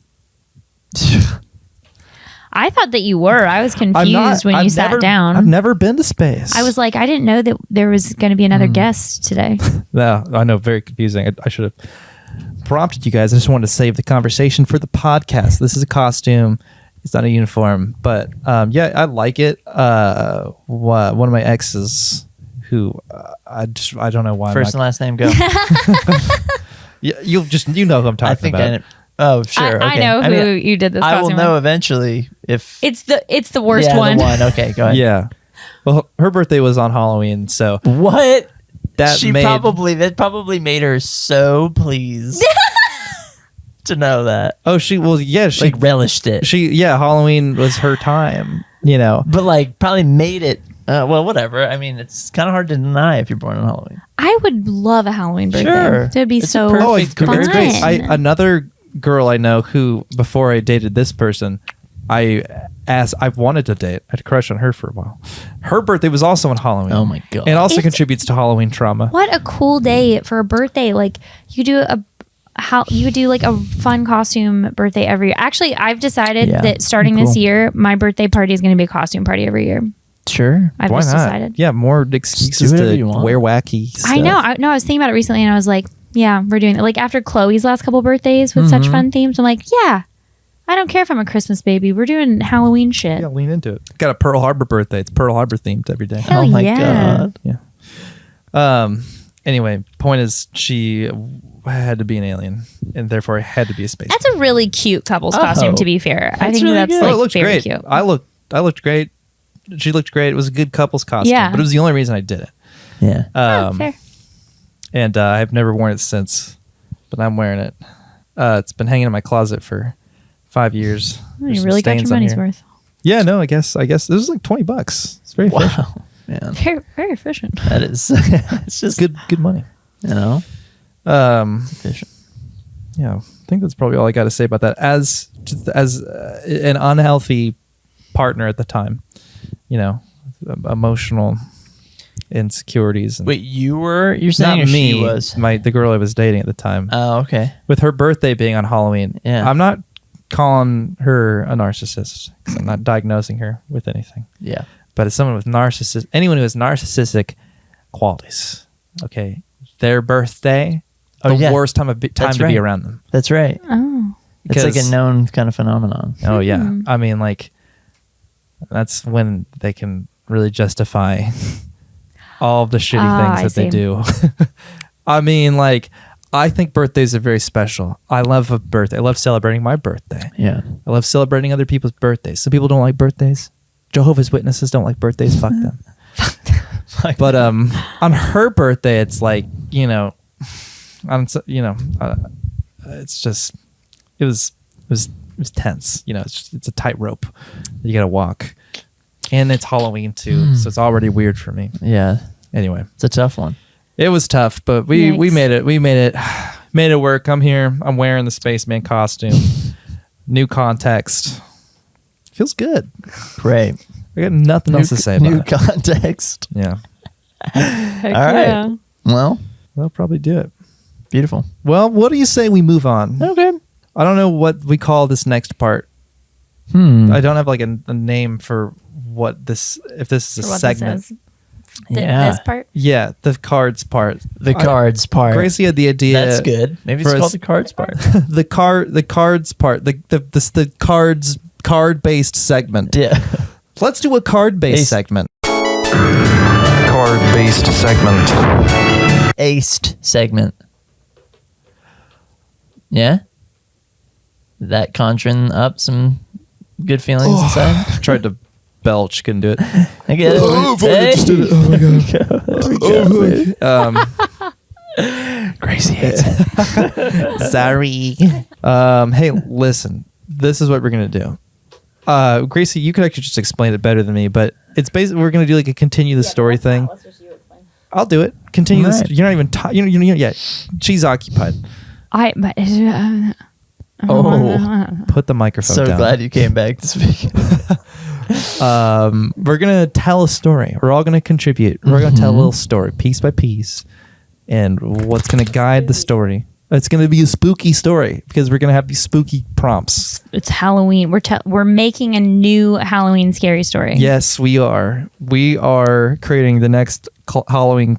I thought that you were. I was I'm confused not. when you sat down. I've never been to space. I was like, I didn't know that there was going to be another guest today. No, I know, very confusing. I should have prompted you guys. I just wanted to save the conversation for the podcast. This is a costume. It's not a uniform, but yeah, I like it. One of my exes, who I don't know why. First and last name go. Yeah, you know who I'm talking I think about. Oh, sure. I okay. know who mean, you did this I will costume know with. eventually if It's the worst yeah, one. The one. Okay, go ahead. Yeah. Well, her birthday was on Halloween, so What? that That probably made her so pleased to know that. Oh, she Like relished it. Halloween was her time. But like probably made it. Well, whatever. I mean, it's kind of hard to deny if you're born on Halloween. I would love a Halloween birthday. Sure. It would be It's a so perfect fun. It's great. Another girl I know who, before I dated this person, I've wanted to date. I had a crush on her for a while. Her birthday was also on Halloween. Oh my God. It also It's- contributes to Halloween trauma. What a cool day for a birthday! Like you would do like a fun costume birthday every year. Actually, I've decided Yeah. that starting Cool. this year, my birthday party is going to be a costume party every year. Sure. I've Why just not? decided. Yeah, more excuses whatever to you want. wear wacky stuff. I know. I was thinking about it recently, and I was like, "Yeah, we're doing it." Like after Chloe's last couple birthdays with such fun themes, I'm like, "Yeah, I don't care if I'm a Christmas baby. We're doing Halloween shit." Yeah, lean into it. Got a Pearl Harbor birthday. It's Pearl Harbor themed every day. Hell Oh my yeah. God. Yeah. Anyway, point is she had to be an alien, and therefore I had to be a space. That's a really cute couple's costume. To be fair, I That's think really that's good. like it looked very great. cute. I looked great. She looked great. It was a good couple's costume. Yeah. But it was the only reason I did it. Yeah. Fair. And I've never worn it since, but I'm wearing it. It's been hanging in my closet for 5 years. Oh, There's you some really got stains your on money's here. worth. Yeah, no, I guess this was like $20. It's very efficient. Wow. Man, Very, very efficient. that is. It's It's just good money. efficient. Yeah, I think that's probably all I got to say about that. As an unhealthy partner at the time, emotional insecurities. And Wait, you're saying not or me, she was? the girl I was dating at the time. Oh, okay. With her birthday being on Halloween, Yeah. I'm not calling her a narcissist 'cause I'm not diagnosing her with anything. Yeah. But as someone with anyone who has narcissistic qualities, okay, their birthday, worst time to be right. around them. That's right. Oh, It's like a Because- known kind of phenomenon. Oh yeah, I mean, like that's when they can really justify all of the shitty I things that they see. do. I mean, like I think birthdays are very special. I love a birthday. I love celebrating my birthday. Yeah. I love celebrating other people's birthdays. Some people don't like birthdays. Jehovah's Witnesses don't like birthdays. Fuck them. But on her birthday, it's like it's just it was tense. It's a tightrope that you got to walk, and it's Halloween too, so it's already weird for me. Yeah. Anyway, It's a tough one. it was tough, but we Yikes. made it work. I'm here. I'm wearing the spaceman costume. New context. Feels good. Great. I got nothing else to say about New it. context. Yeah, heck All right. yeah. Well, they'll probably do it. beautiful. Well, what do you say we move on? Okay. I don't know what we call this next part. Hmm. I don't have like a name for what this, if this is For a what segment. This is. Yeah. This part. Yeah, the cards part. The cards part. Gracie had the idea. That's good. Maybe it's for called us- the cards part. the cards part. The card based segment. Yeah. Let's do a card based Based. segment. Card based segment. Aced segment. Yeah? That conjuring up some Good feelings inside. Tried to belch, couldn't do it. I get it. Oh my god. Gracie hates it. Sorry. Hey, listen. This is what we're gonna do. Gracie, you could actually just explain it better than me, but it's basically we're gonna do like a continue the story thing. Let's just you explain. I'll do it. Continue this. Right. You're not even. Yeah. She's occupied. Put the microphone So down. glad you came back to speak. We're gonna tell a story. We're all gonna contribute. We're gonna tell a little story, piece by piece, and what's gonna guide the story. It's gonna be a spooky story because we're gonna have these spooky prompts. It's Halloween. We're making a new Halloween scary story. Yes, we are. We are creating the next Halloween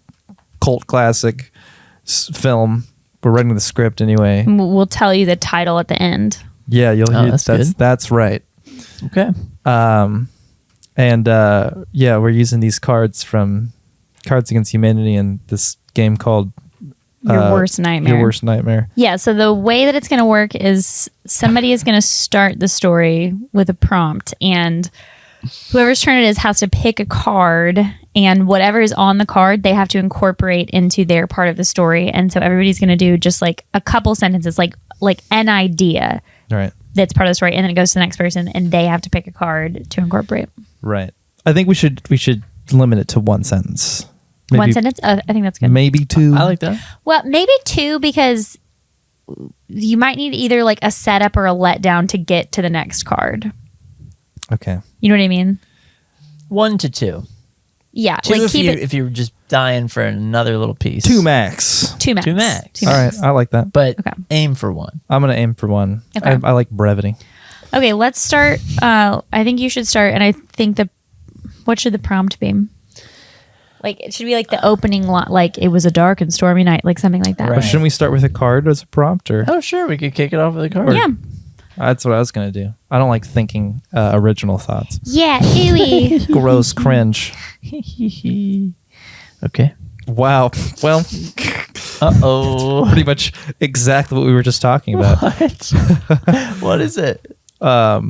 cult classic film. We're writing the script anyway. We'll tell you the title at the end. Yeah, you'll hear. That's good. That's right. Okay. Yeah, we're using these cards from Cards Against Humanity and this game called Your Worst Nightmare. Your Worst Nightmare. Yeah, so the way that it's going to work is somebody is going to start the story with a prompt, and whoever's turn it is has to pick a card, and whatever is on the card, they have to incorporate into their part of the story. And so everybody's going to do just like a couple sentences, like an idea Right. that's part of the story, and then it goes to the next person, and they have to pick a card to incorporate. Right. I think we should limit it to one sentence. One sentence? I think that's good. Maybe two. I like that. Well, maybe two, because you might need either like a setup or a letdown to get to the next card. Okay. You know what I mean? 1 to 2. Yeah, Two like keep it if you're just dying for another little piece. Two max. two max. Two max. Two All max. right. I like that. But Okay. aim for 1. I'm going to aim for one. Okay. I like brevity. Okay, let's start. I think you should start, and I think what should the prompt be? Like it should be like the opening line, like it was a dark and stormy night, like something like that. Right. But shouldn't we start with a card as a prompt? Or Oh, sure. We could kick it off with a card. Yeah. that's what I was going to do. I don't like thinking original thoughts. Yeah. Ooey. Gross cringe. Okay. Wow. Well, Uh-oh. pretty much exactly what we were just talking about. What? What is it? Oh,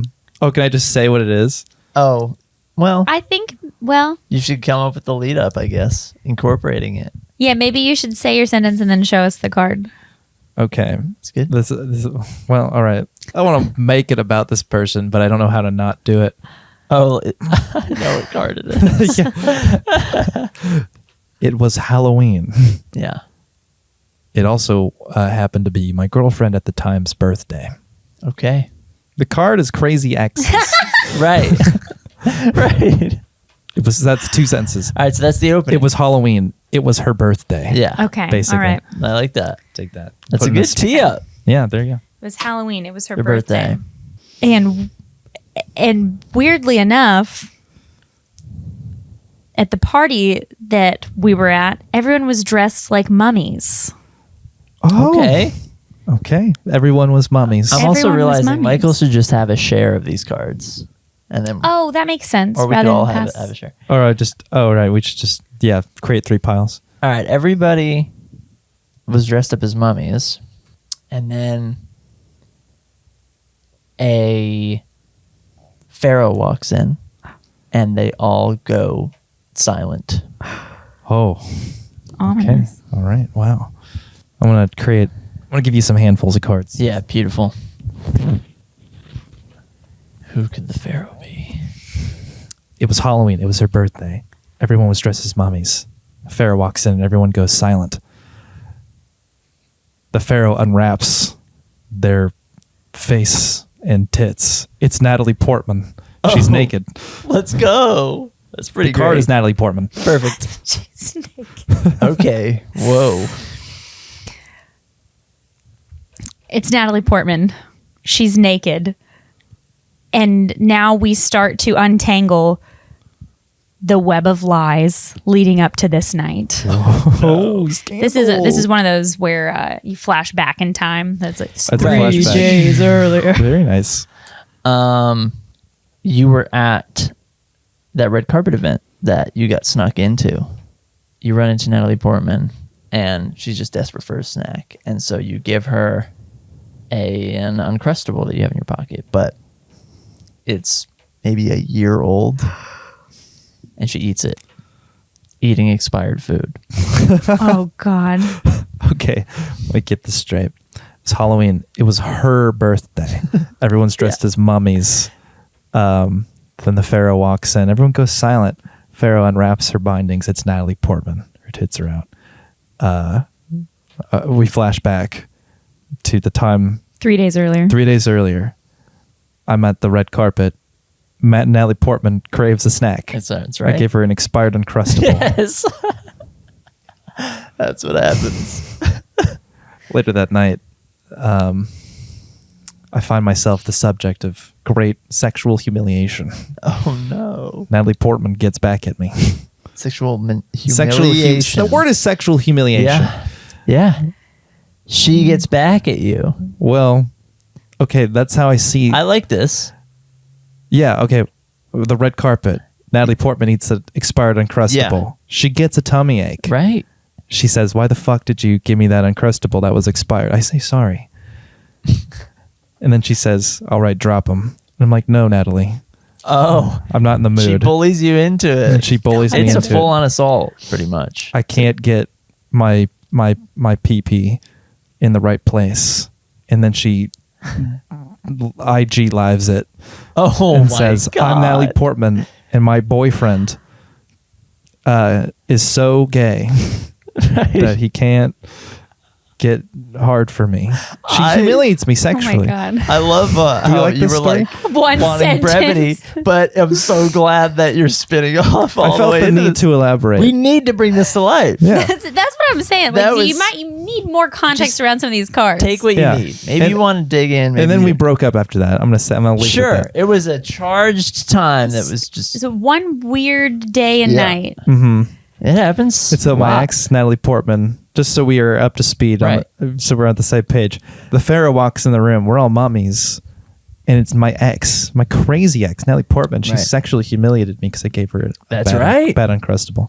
can I just say what it is? Oh, well, I think. Well, you should come up with the lead up, I guess, incorporating it. yeah. Maybe you should say your sentence and then show us the card. Okay. It's good. Well, all right. I want to make it about this person, but I don't know how to not do it. Oh, I know what card it is. It was Halloween. Yeah. It also happened to be my girlfriend at the time's birthday. Okay. The card is Crazy Exes. Right. Right. That's two sentences. All right, so that's the opening. It was Halloween. It was her birthday. Yeah. Okay. Basically. All right. I like that. Take that. That's Put a it in good this- tee up. Yeah, there you go. It was Halloween. It was her Your birthday. birthday. And weirdly enough, at the party that we were at, everyone was dressed like mummies. Oh, Okay. Okay. Everyone was mummies. I'm also Everyone was realizing mummies. Michael should just have a share of these cards. And then Oh, that makes sense. or we rather could all than have, pass. have a share. All right. Right. We should just, create 3 piles. All right, everybody was dressed up as mummies, and then a pharaoh walks in, and they all go silent. Oh, okay. Ominous. All right. Wow. I'm going to give you some handfuls of cards. Yeah, beautiful. Who could the pharaoh be? It was Halloween. It was her birthday. Everyone was dressed as mummies. The pharaoh walks in and everyone goes silent. The pharaoh unwraps their face and tits. It's Natalie Portman. She's Oh. naked. Let's go. That's pretty The card great. is Natalie Portman. Perfect. She's naked. Okay. Whoa. It's Natalie Portman. She's naked. And now we start to untangle the web of lies leading up to this night. Oh, This is one of those where you flash back in time. That's like That's a flashback. earlier. Very nice. You were at that red carpet event that you got snuck into. You run into Natalie Portman, and she's just desperate for a snack, and so you give her an Uncrustable that you have in your pocket, but it's maybe a year old, and she eats it, eating expired food. Oh God. Okay, let me get this straight. It's Halloween. It was her birthday. Everyone's dressed as mummies. Then the Pharaoh walks in. Everyone goes silent. Pharaoh unwraps her bindings. It's Natalie Portman. Her tits are out. We flash back to the time 3 days earlier. 3 days earlier. I'm at the red carpet. Natalie Portman craves a snack. That's right. I gave her an expired Uncrustable. Yes. That's what happens. Later that night, I find myself the subject of great sexual humiliation. Oh no. Natalie Portman gets back at me. Sexual Sexual humiliation. the word is sexual humiliation. Yeah. Yeah. She gets back at you. Well, okay, that's how I see. I like this. Yeah, okay. The red carpet. Natalie Portman eats an expired Uncrustable. Yeah. She gets a tummy ache. Right. She says, "Why the fuck did you give me that Uncrustable that was expired?" I say, "Sorry." And then she says, "All right, drop them." And I'm like, "No, Natalie. Oh. I'm not in the mood." She bullies you into it. And she bullies me It's into a full-on assault, pretty much. I can't get my pee in the right place. And then she IG lives it Oh and my says, God. "I'm Natalie Portman and my boyfriend is so gay that he can't get hard for me." She humiliates me Oh sexually. my God. I love how you like you this were story? like One wanting sentence. brevity, but I'm so glad that you're spinning off all I the felt way the into need this. to elaborate. We need to bring this to life. Yeah. That's what I'm saying. That Like, you was- need more context around some of these cards. Take what Yeah. you need. Maybe And- you want to dig in. Maybe And then we you- broke up after that. I'm gonna leave Sure. it It was a charged time that was just. So one weird day and Yeah. night. It happens. It's my Wow. ex, Natalie Portman. Just so we are up to speed, Right. so we're on the same page. The Pharaoh walks in the room. We're all mummies, and it's my ex, my crazy ex, Natalie Portman. She Right. sexually humiliated me because I gave her a That's bad, right. bad Uncrustable.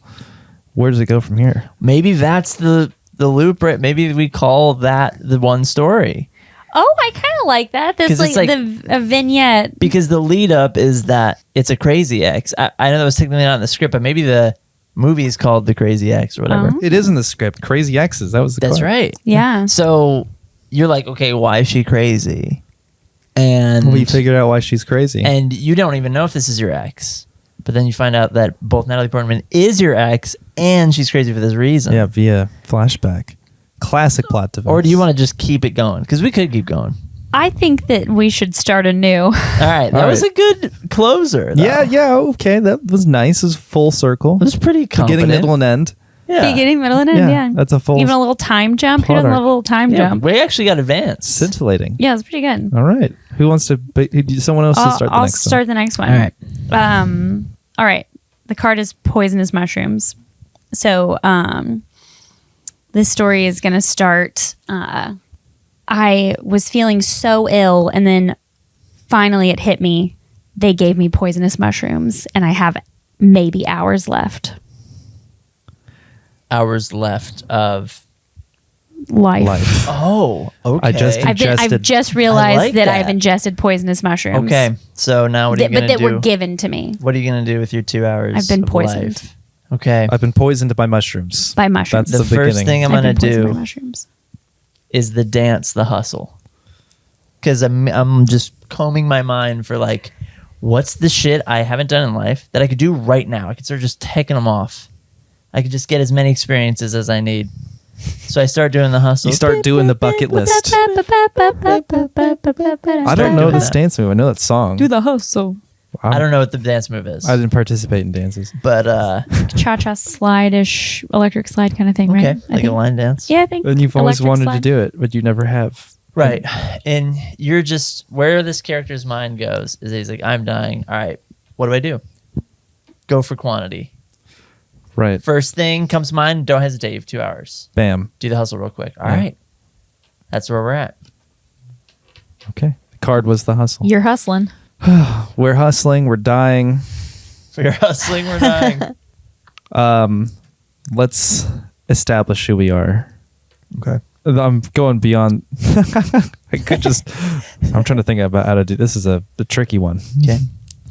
Where does it go from here? Maybe that's the loop. Right? Maybe we call that the one story. Oh, I kind of like that. This 'Cause it's like, like- a vignette. Because the lead up is that it's a crazy ex. I know that was technically not in the script, but maybe the movie is called The Crazy Ex or whatever. Oh. It is in the script. Crazy exes. That was the That's quote. right. Yeah. So you're like, okay, why is she crazy? And We figured out why she's crazy. and you don't even know if this is your ex. But then you find out that both Natalie Portman is your ex and she's crazy for this reason. yeah, via flashback. Classic plot device. Or do you want to just keep it going? Because we could keep going. I think that we should start anew. All right. That All was right. a good closer. Though. Yeah. Okay, that was nice. It was full circle. It was pretty confident. Beginning, middle, and end. Yeah. Beginning, middle, and end. Yeah, Yeah. that's a full Even a little time jump. Who plot doesn't arc. love a little time Yeah, jump? we actually got advanced. scintillating. Yeah, it's pretty good. All right. Who wants to? Someone else to I'll start the I'll next start the next one. All right. All right. The card is poisonous mushrooms. So this story is going to start. I was feeling so ill, and then finally it hit me. They gave me poisonous mushrooms, and I have maybe hours left. Hours left of. Life. Life. Oh, okay. I just- I've Ingested. just realized like that that. I've ingested poisonous mushrooms. Okay, so now what are you But gonna that do? were given to me What are you gonna do with your 2 hours? I've been of poisoned. life? Okay. I've been poisoned by mushrooms. by mushrooms. The That's the first beginning. thing I'm I've gonna been poisoned by do mushrooms. is the dance, the hustle, because I'm just combing my mind for like, what's the shit I haven't done in life that I could do right now? I could start just taking them off. I could just get as many experiences as I need. So I start doing the hustle. You start doing the bucket list. I I don't know doing this that. dance move. I know that song. Do the hustle. I don't know what the dance move is, I didn't participate in dances. but Cha-cha slide-ish, electric slide kind of thing, okay, right? I like a think. line dance. Yeah, I think. And you've always electric wanted to slide. do it, but you never have. Right. And you're just where this character's mind goes is he's like, I'm dying. All right, what do? Go for quantity. Right. First thing comes to mind, don't hesitate. You have 2 hours. Bam. Do the hustle real quick. All Yeah. right. That's where we're at. Okay. The card was the hustle. You're hustling. We're hustling. We're dying. We're hustling, we're dying. Let's establish who we are. Okay. I'm going beyond. I I could just. I'm trying to think about how to do. This is a tricky one.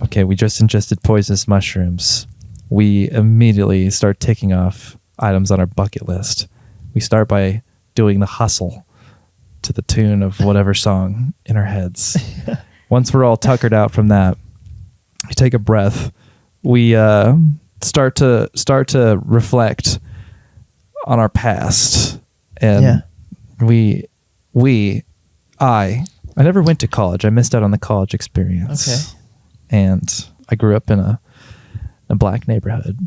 Okay. We just ingested poisonous mushrooms. We immediately start ticking off items on our bucket list. We start by doing the hustle to the tune of whatever song in our heads. Once we're all tuckered out from that, we take a breath. We start to reflect on our past, and I never went to college. I missed out on the college experience. Okay. And I grew up in a black neighborhood,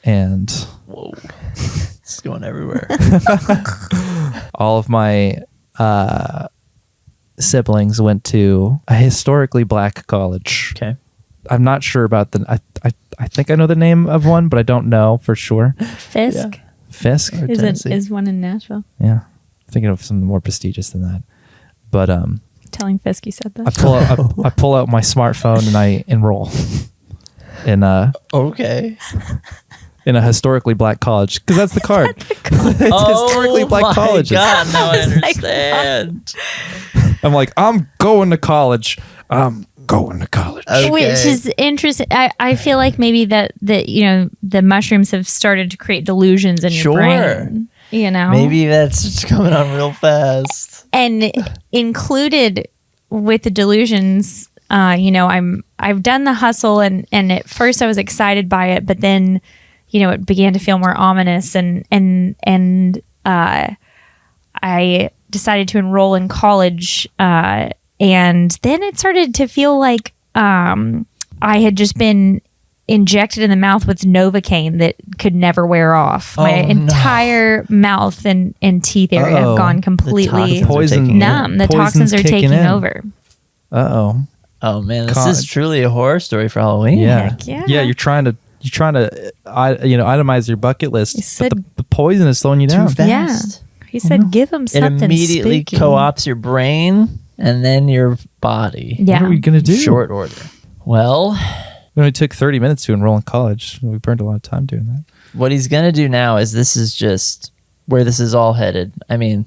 and Whoa. It's going everywhere. all of my siblings went to a historically black college. Okay. I'm not sure about I think I know the name of one, but I don't know for sure. Fisk Fisk? is one in Nashville. Yeah. Thinking of something more prestigious than that. But Telling Fisk you said that. I pull out my smartphone and I enroll in Okay. in a historically black college, because that's the card. It's historically black colleges. God, now I like, understand. I'm like, I'm going to college. I'm going to college. Okay. Which is interesting. I feel like maybe that the mushrooms have started to create delusions in your brain. You know, Maybe that's coming on real fast. and included with the delusions, I've done the hustle, and at first I was excited by it, but then it began to feel more ominous, and I decided to enroll in college, and then it started to feel like I had just been injected in the mouth with Novocaine that could never wear off. My entire mouth and teeth area have gone completely numb. The toxins are taking over. Uh-oh. Oh man, this is truly a horror story for Halloween. Yeah. Heck yeah. Yeah, you're trying to itemize your bucket list, said- but the poison is slowing you Too down. fast. Yeah. He said, give him It something immediately spooky. co-ops your brain and then your body. Yeah. What are we gonna do? Short order. Well, It only took 30 minutes to enroll in college. We burned a lot of time doing that. what he's going to do now is this is just where this is all headed. I mean,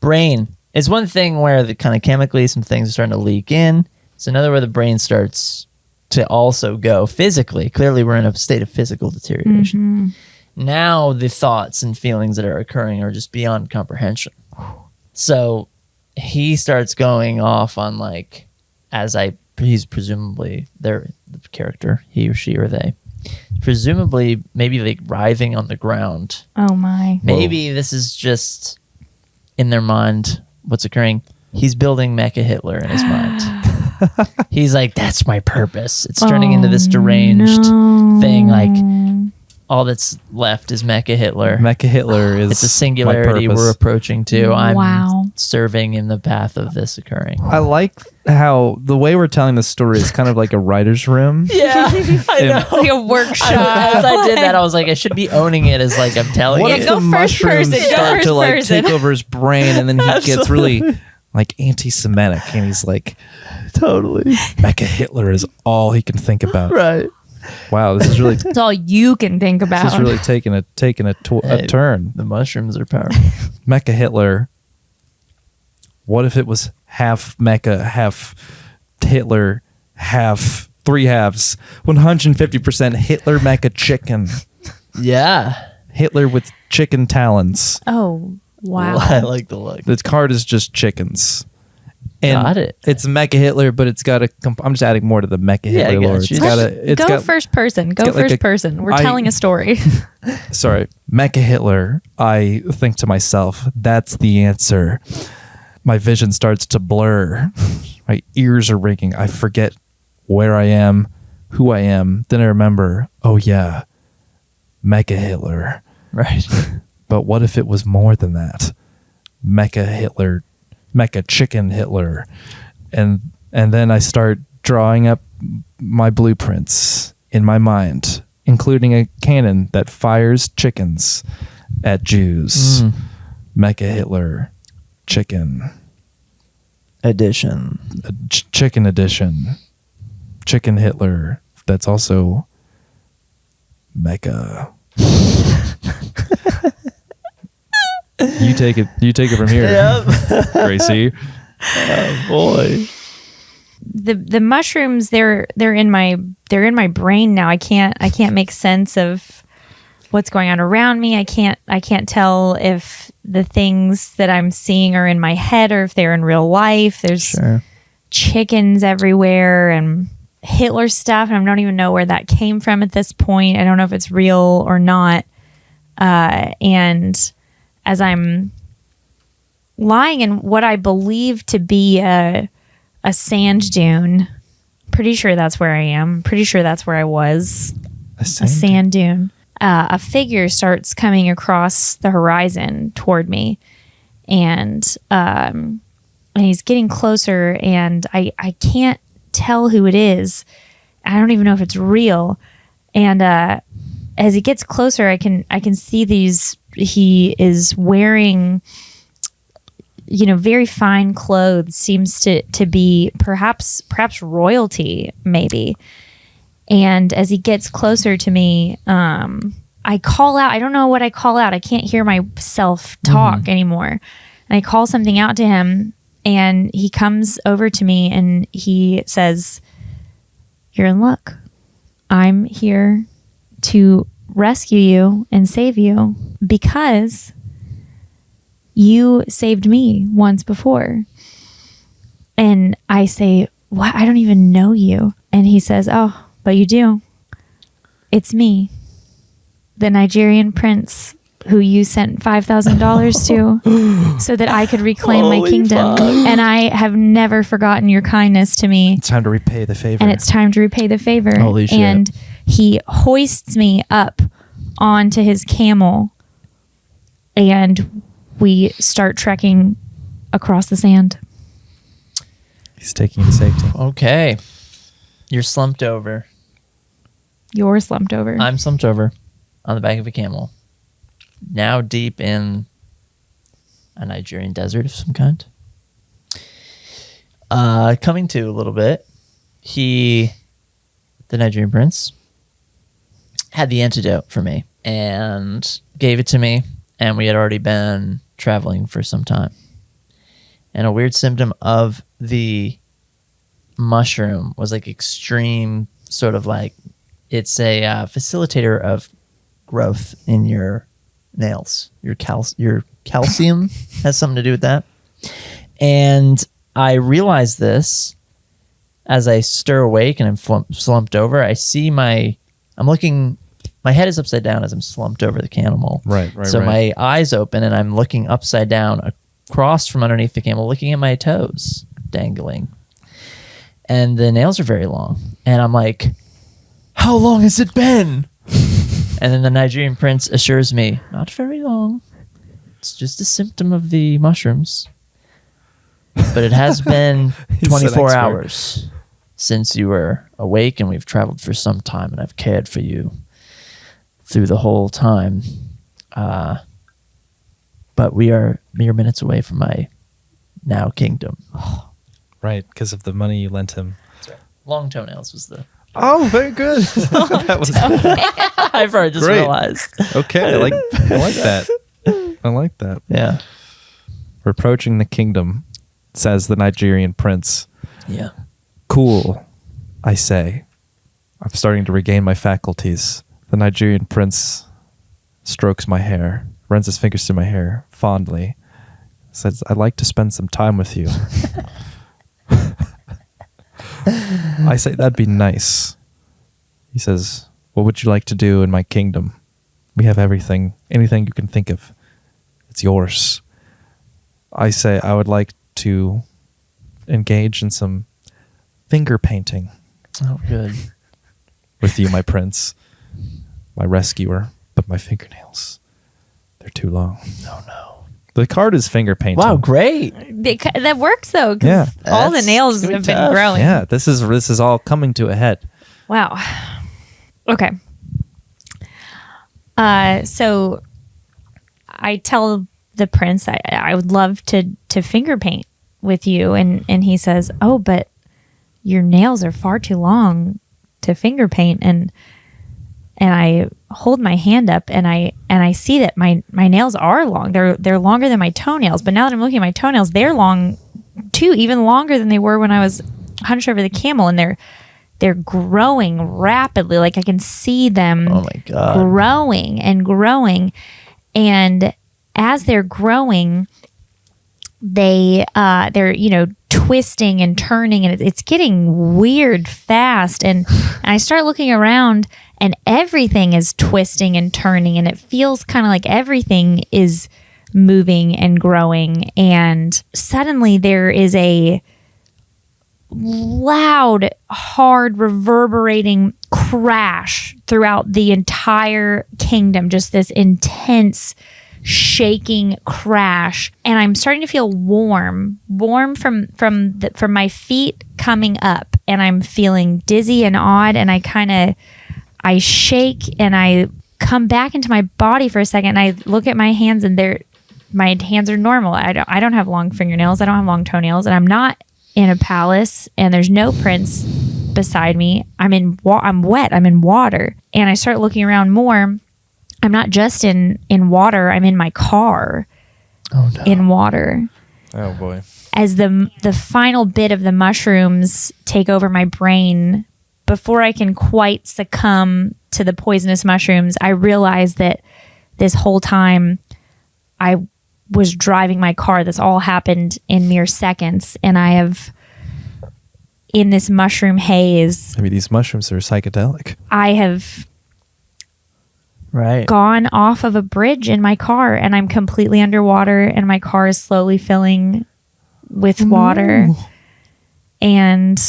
brain. It's one thing where the kind of chemically some things are starting to leak in. It's another where the brain starts to also go physically. Clearly, we're in a state of physical deterioration. Now the thoughts and feelings that are occurring are just beyond comprehension. So he starts going off on he's presumably the character, he or she or they, presumably maybe like writhing on the ground. Oh my. Maybe this is just in their mind what's occurring. He's building Mecha Hitler in his mind. He's like, that's my purpose. It's turning into this deranged thing. Like, all that's left is Mecha Hitler. Mecha Hitler is It's a singularity my purpose. we're approaching to. Wow. I'm serving in the path of this occurring. I like how the way we're telling the story is kind of like a writer's room. Yeah, I know. It's like a workshop. As I did that, I was like, I should be owning it as like I'm telling What you. if Go the first mushrooms person, go start first to like person. take over his brain, and then he gets really like anti-Semitic, and he's like, Totally. Mecha Hitler is all he can think about. Right. Wow, this is really That's all you can think about. this is really taking a Hey, turn. The mushrooms are powerful. Mecha Hitler. What if it was half Mecha, half Hitler, half three halves, 150% Hitler Mecha chicken. Yeah. Hitler with chicken talons. Oh, wow. I like the look. The card is just chickens. And Got it. It's Mecha Hitler, but it's got a. I'm just adding more to the Mecha Yeah, I Hitler got lore. you. It's got a. It's Go got, first person. Go got like first a- person. We're I- telling a story. Sorry, Mecha Hitler. I think to myself, that's the answer. My vision starts to blur. My ears are ringing. I forget where I am, who I am. Then I remember, oh yeah, Mecha Hitler. Right. But what if it was more than that? Mecha Hitler, Mecha Chicken Hitler. And then I start drawing up my blueprints in my mind, including a cannon that fires chickens at Jews. Mecha Hitler, chicken. Edition. Chicken edition. Chicken Hitler. That's also Mecha. You take it from here, Yep. Gracie. Oh boy. The mushrooms, they're in my brain now. I can't make sense of what's going on around me. I can't tell if the things that I'm seeing are in my head or if they're in real life. There's chickens everywhere and Hitler stuff, and I don't even know where that came from at this point. I don't know if it's real or not. And as I'm lying in what I believe to be a sand dune, pretty sure that's where I am. Pretty sure that's where I was. A sand dune. A figure starts coming across the horizon toward me, and he's getting closer, and I can't tell who it is. I don't even know if it's real. And as he gets closer, I can see these. He is wearing, very fine clothes. Seems to be perhaps royalty, maybe. And as he gets closer to me, I call out. I don't know what I call out. I can't hear myself talk anymore. And I call something out to him, and he comes over to me and he says, "You're in luck. I'm here to rescue you and save you because you saved me once before." And I say, "What? I don't even know you." And he says, "Oh, but you do. It's me, the Nigerian prince who you sent $5,000 to so that I could reclaim my kingdom. And I have never forgotten your kindness to me. It's time to repay the favor." And it's time to repay the favor. Holy shit. And he hoists me up onto his camel, and we start trekking across the sand. He's taking you to safety. Okay. You're slumped over. You're slumped over. I'm slumped over on the back of a camel. Now deep in a Nigerian desert of some kind. Coming to a little bit, the Nigerian prince, had the antidote for me and gave it to me, and we had already been traveling for some time. And a weird symptom of the mushroom was like extreme sort of like, it's a facilitator of growth in your nails. Your calcium has something to do with that. And I realized this as I stir awake and I'm slumped over. I see my head is upside down as I'm slumped over the camel. Right. So my eyes open and I'm looking upside down across from underneath the camel, looking at my toes dangling. And the nails are very long. And I'm like, how long has it been? And then the Nigerian prince assures me, not very long. It's just a symptom of the mushrooms. But it has been 24 hours since you were awake, and we've traveled for some time, and I've cared for you through the whole time. But we are mere minutes away from my now kingdom. Right, because of the money you lent him. Long toenails was the... Oh, very good. That was I probably just Great. realized. okay. I like that. I like that. Yeah. We're approaching the kingdom, says the Nigerian prince. Yeah. Cool, I say. I'm starting to regain my faculties. The Nigerian prince strokes my hair, runs his fingers through my hair fondly, says, "I'd like to spend some time with you." I say, "That'd be nice." He says, "What would you like to do in my kingdom? We have everything, anything you can think of. It's yours." I say, "I would like to engage in some finger painting." Oh, good. With you, my prince, my rescuer, but my fingernails, they're too long. No. The card is finger painting. Wow, great. That works though, because Yeah. all the nails gonna be have been tough. growing. Yeah, this is all coming to a head. Wow. Okay. So I tell the prince I would love to finger paint with you, and he says, "Oh, but your nails are far too long to finger paint." And I hold my hand up and I see that my nails are long. They're longer than my toenails. But now that I'm looking at my toenails, they're long too, even longer than they were when I was hunched over the camel, and they're growing rapidly. Like I can see them Oh my God. growing and growing. And as they're growing, they're twisting and turning, and it's getting weird fast. And I start looking around, and everything is twisting and turning, and it feels kind of like everything is moving and growing. And suddenly there is a loud, hard, reverberating crash throughout the entire kingdom, just this intense shaking crash. And I'm starting to feel warm from my feet coming up, and I'm feeling dizzy and odd, and I shake and I come back into my body for a second, and I look at my hands, and my hands are normal. I don't have long fingernails, I don't have long toenails, and I'm not in a palace, and there's no prince beside me. I'm wet, I'm in water. And I start looking around more. I'm not just in water, I'm in my car. Oh no. In water. Oh boy. As the final bit of the mushrooms take over my brain, before I can quite succumb to the poisonous mushrooms, I realize that this whole time I was driving my car. This all happened in mere seconds, and I have, in this mushroom haze, Maybe these mushrooms are psychedelic. I have Right. gone off of a bridge in my car, and I'm completely underwater, and my car is slowly filling with water, and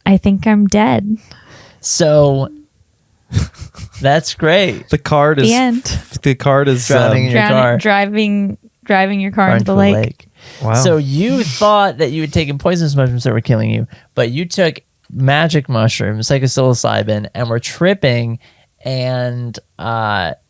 I think I'm dead. So that's great. The card is The end. the card is Drowning in your car. Driving your car into Into the lake. Wow. So you thought that you had taken poisonous mushrooms that were killing you, but you took magic mushrooms, like a psilocybin, and were tripping, and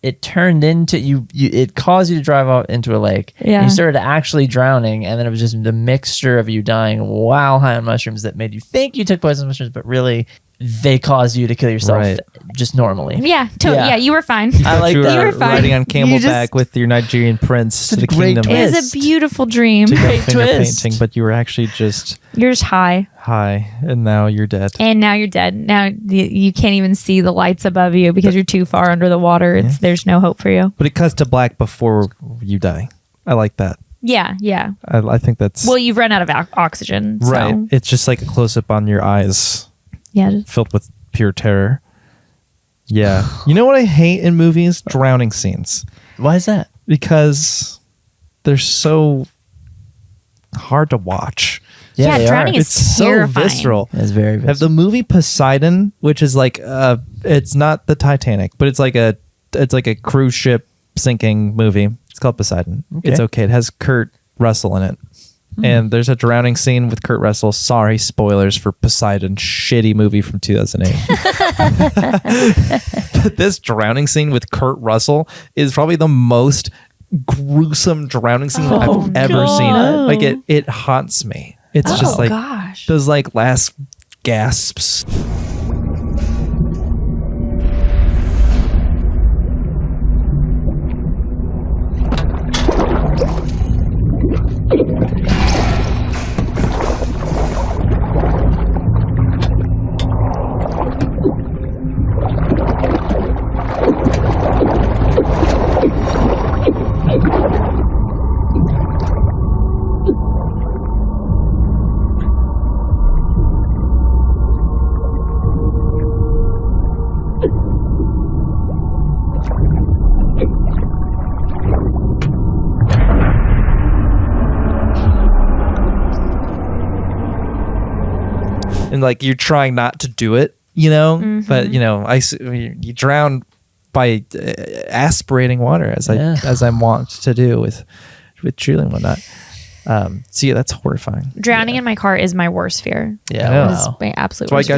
it turned into it caused you to drive off into a lake. Yeah. And you started actually drowning, and then it was just the mixture of you dying while high on mushrooms that made you think you took poisonous mushrooms, but really they caused you to kill yourself Right. just normally. Yeah, Yeah. yeah, you were fine. I like you that. You were were fine. riding on You just- camelback with your Nigerian prince to a the great kingdom It twist. was a beautiful dream. to go Great finger twist. painting, but you were actually just You're just high, high, and now you're dead. and now you're dead. Now you can't even see the lights above you because you're too far under the water. There's no hope for you. But it cuts to black before you die. I like that. Yeah, yeah. I think that's Well, you've run out of oxygen. So. right. It's just like a close up on your eyes, Yeah. filled with pure terror. Yeah. You know what I hate in movies? Drowning scenes. Why is that? Because they're so hard to watch. Yeah, they drowning are. is It's terrifying. so visceral. It's very Have visceral. the movie Poseidon, which is like it's not the Titanic, but it's like a cruise ship sinking movie. It's called Poseidon. Okay. It's okay. It has Kurt Russell in it. And there's a drowning scene with Kurt Russell. Sorry, spoilers for Poseidon. Shitty movie from 2008. But this drowning scene with Kurt Russell is probably the most gruesome drowning scene I've ever seen. Like it haunts me. It's just like gosh. those like last gasps. And like you're trying not to do it, you know, but you know, you drown by aspirating water as I'm wont to do with Julie and whatnot. So yeah, that's horrifying. Drowning in my car is my worst fear. Yeah. Yeah. It is Wow. my absolute So I worst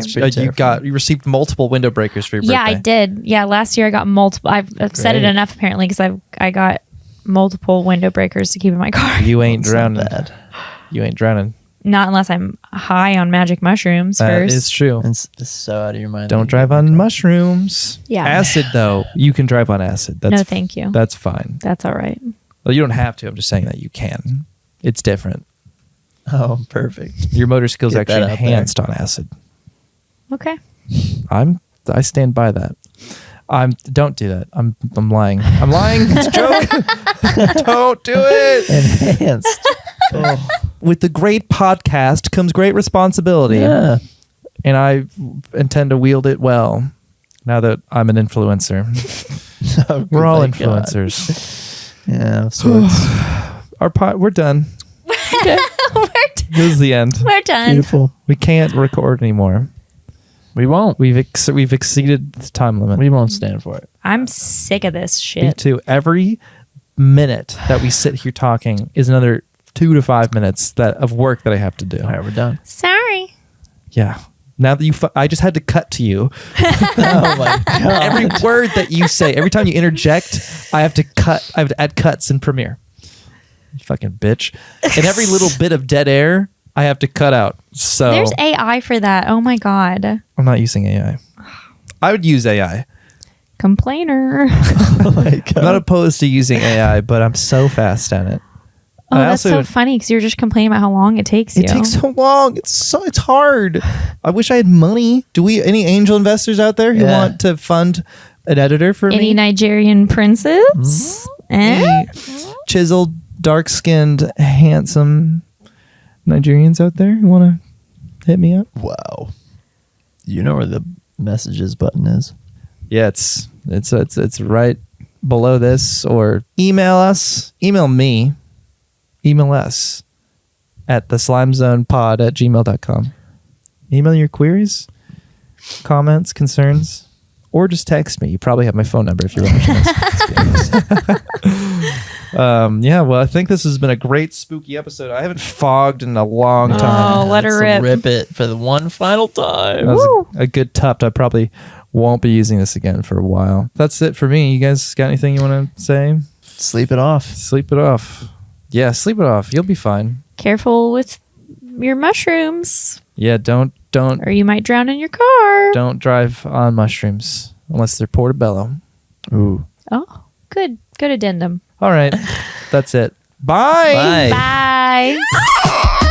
got fear. you received multiple window breakers for your Yeah, I birthday. did. Yeah, last year I got multiple. I've said it Great. enough apparently because I got multiple window breakers to keep in my car. You ain't That's not drowning. bad. You ain't drowning. Not unless I'm high on magic mushrooms That first. is true. It's so out of your mind. Don't drive on mushrooms. Yeah. Acid though, you can drive on acid. That's No, thank you. That's fine. That's all right. Well, you don't have to. I'm just saying that you can. It's different. Oh, perfect. Your motor skills Get that actually out there. enhanced on acid. Okay. I stand by that. Don't do that. I'm lying. I'm lying. It's a joke. Don't do it. Enhanced. With the great podcast comes great responsibility. Yeah. And I intend to wield it well now that I'm an influencer. We're all Thank God. influencers. Yeah. So We're done. This is the end. We're done. beautiful. We can't record anymore. We won't. We've exceeded the time limit. We won't stand for it. I'm sick of this Me shit. too. Every minute that we sit here talking is another 2 to 5 minutes of work that I have to do. All right, we're done. Sorry. Yeah. Now that I just had to cut to you. Oh my God. Every word that you say, every time you interject, I have to cut. I have to add cuts in Premiere. You fucking bitch. And every little bit of dead air, I have to cut out. So There's AI for that. Oh my God. I'm not using AI. I would use AI. Complainer. Oh my God. I'm not opposed to using AI, but I'm so fast at it. Oh, I that's also- so funny because you're just complaining about how long it takes you. It takes so long. It's hard. I wish I had money. Any angel investors out there who Yeah. want to fund an editor for Any me? Nigerian princess? Eh? Any chiseled, dark-skinned, handsome Nigerians out there who want to hit me up? Wow. You know where the messages button is. Yeah, it's right below this, or email us. Email me. Email us at theslimezonepod@gmail.com. Email your queries, comments, concerns, or just text me. You probably have my phone number if you're watching this. Yeah, well, I think this has been a great spooky episode. I haven't fogged in a long time. Oh, let her Let's rip. it for the one final time. That was a good tuft. I probably won't be using this again for a while. That's it for me. You guys got anything you want to say? Sleep it off. Sleep it off. Yeah, sleep it off. You'll be fine. Careful with your mushrooms, Yeah, don't or you might drown in your car. don't drive on mushrooms unless they're portobello. Ooh. Oh, good addendum. All right, that's it. Bye. Bye. Bye.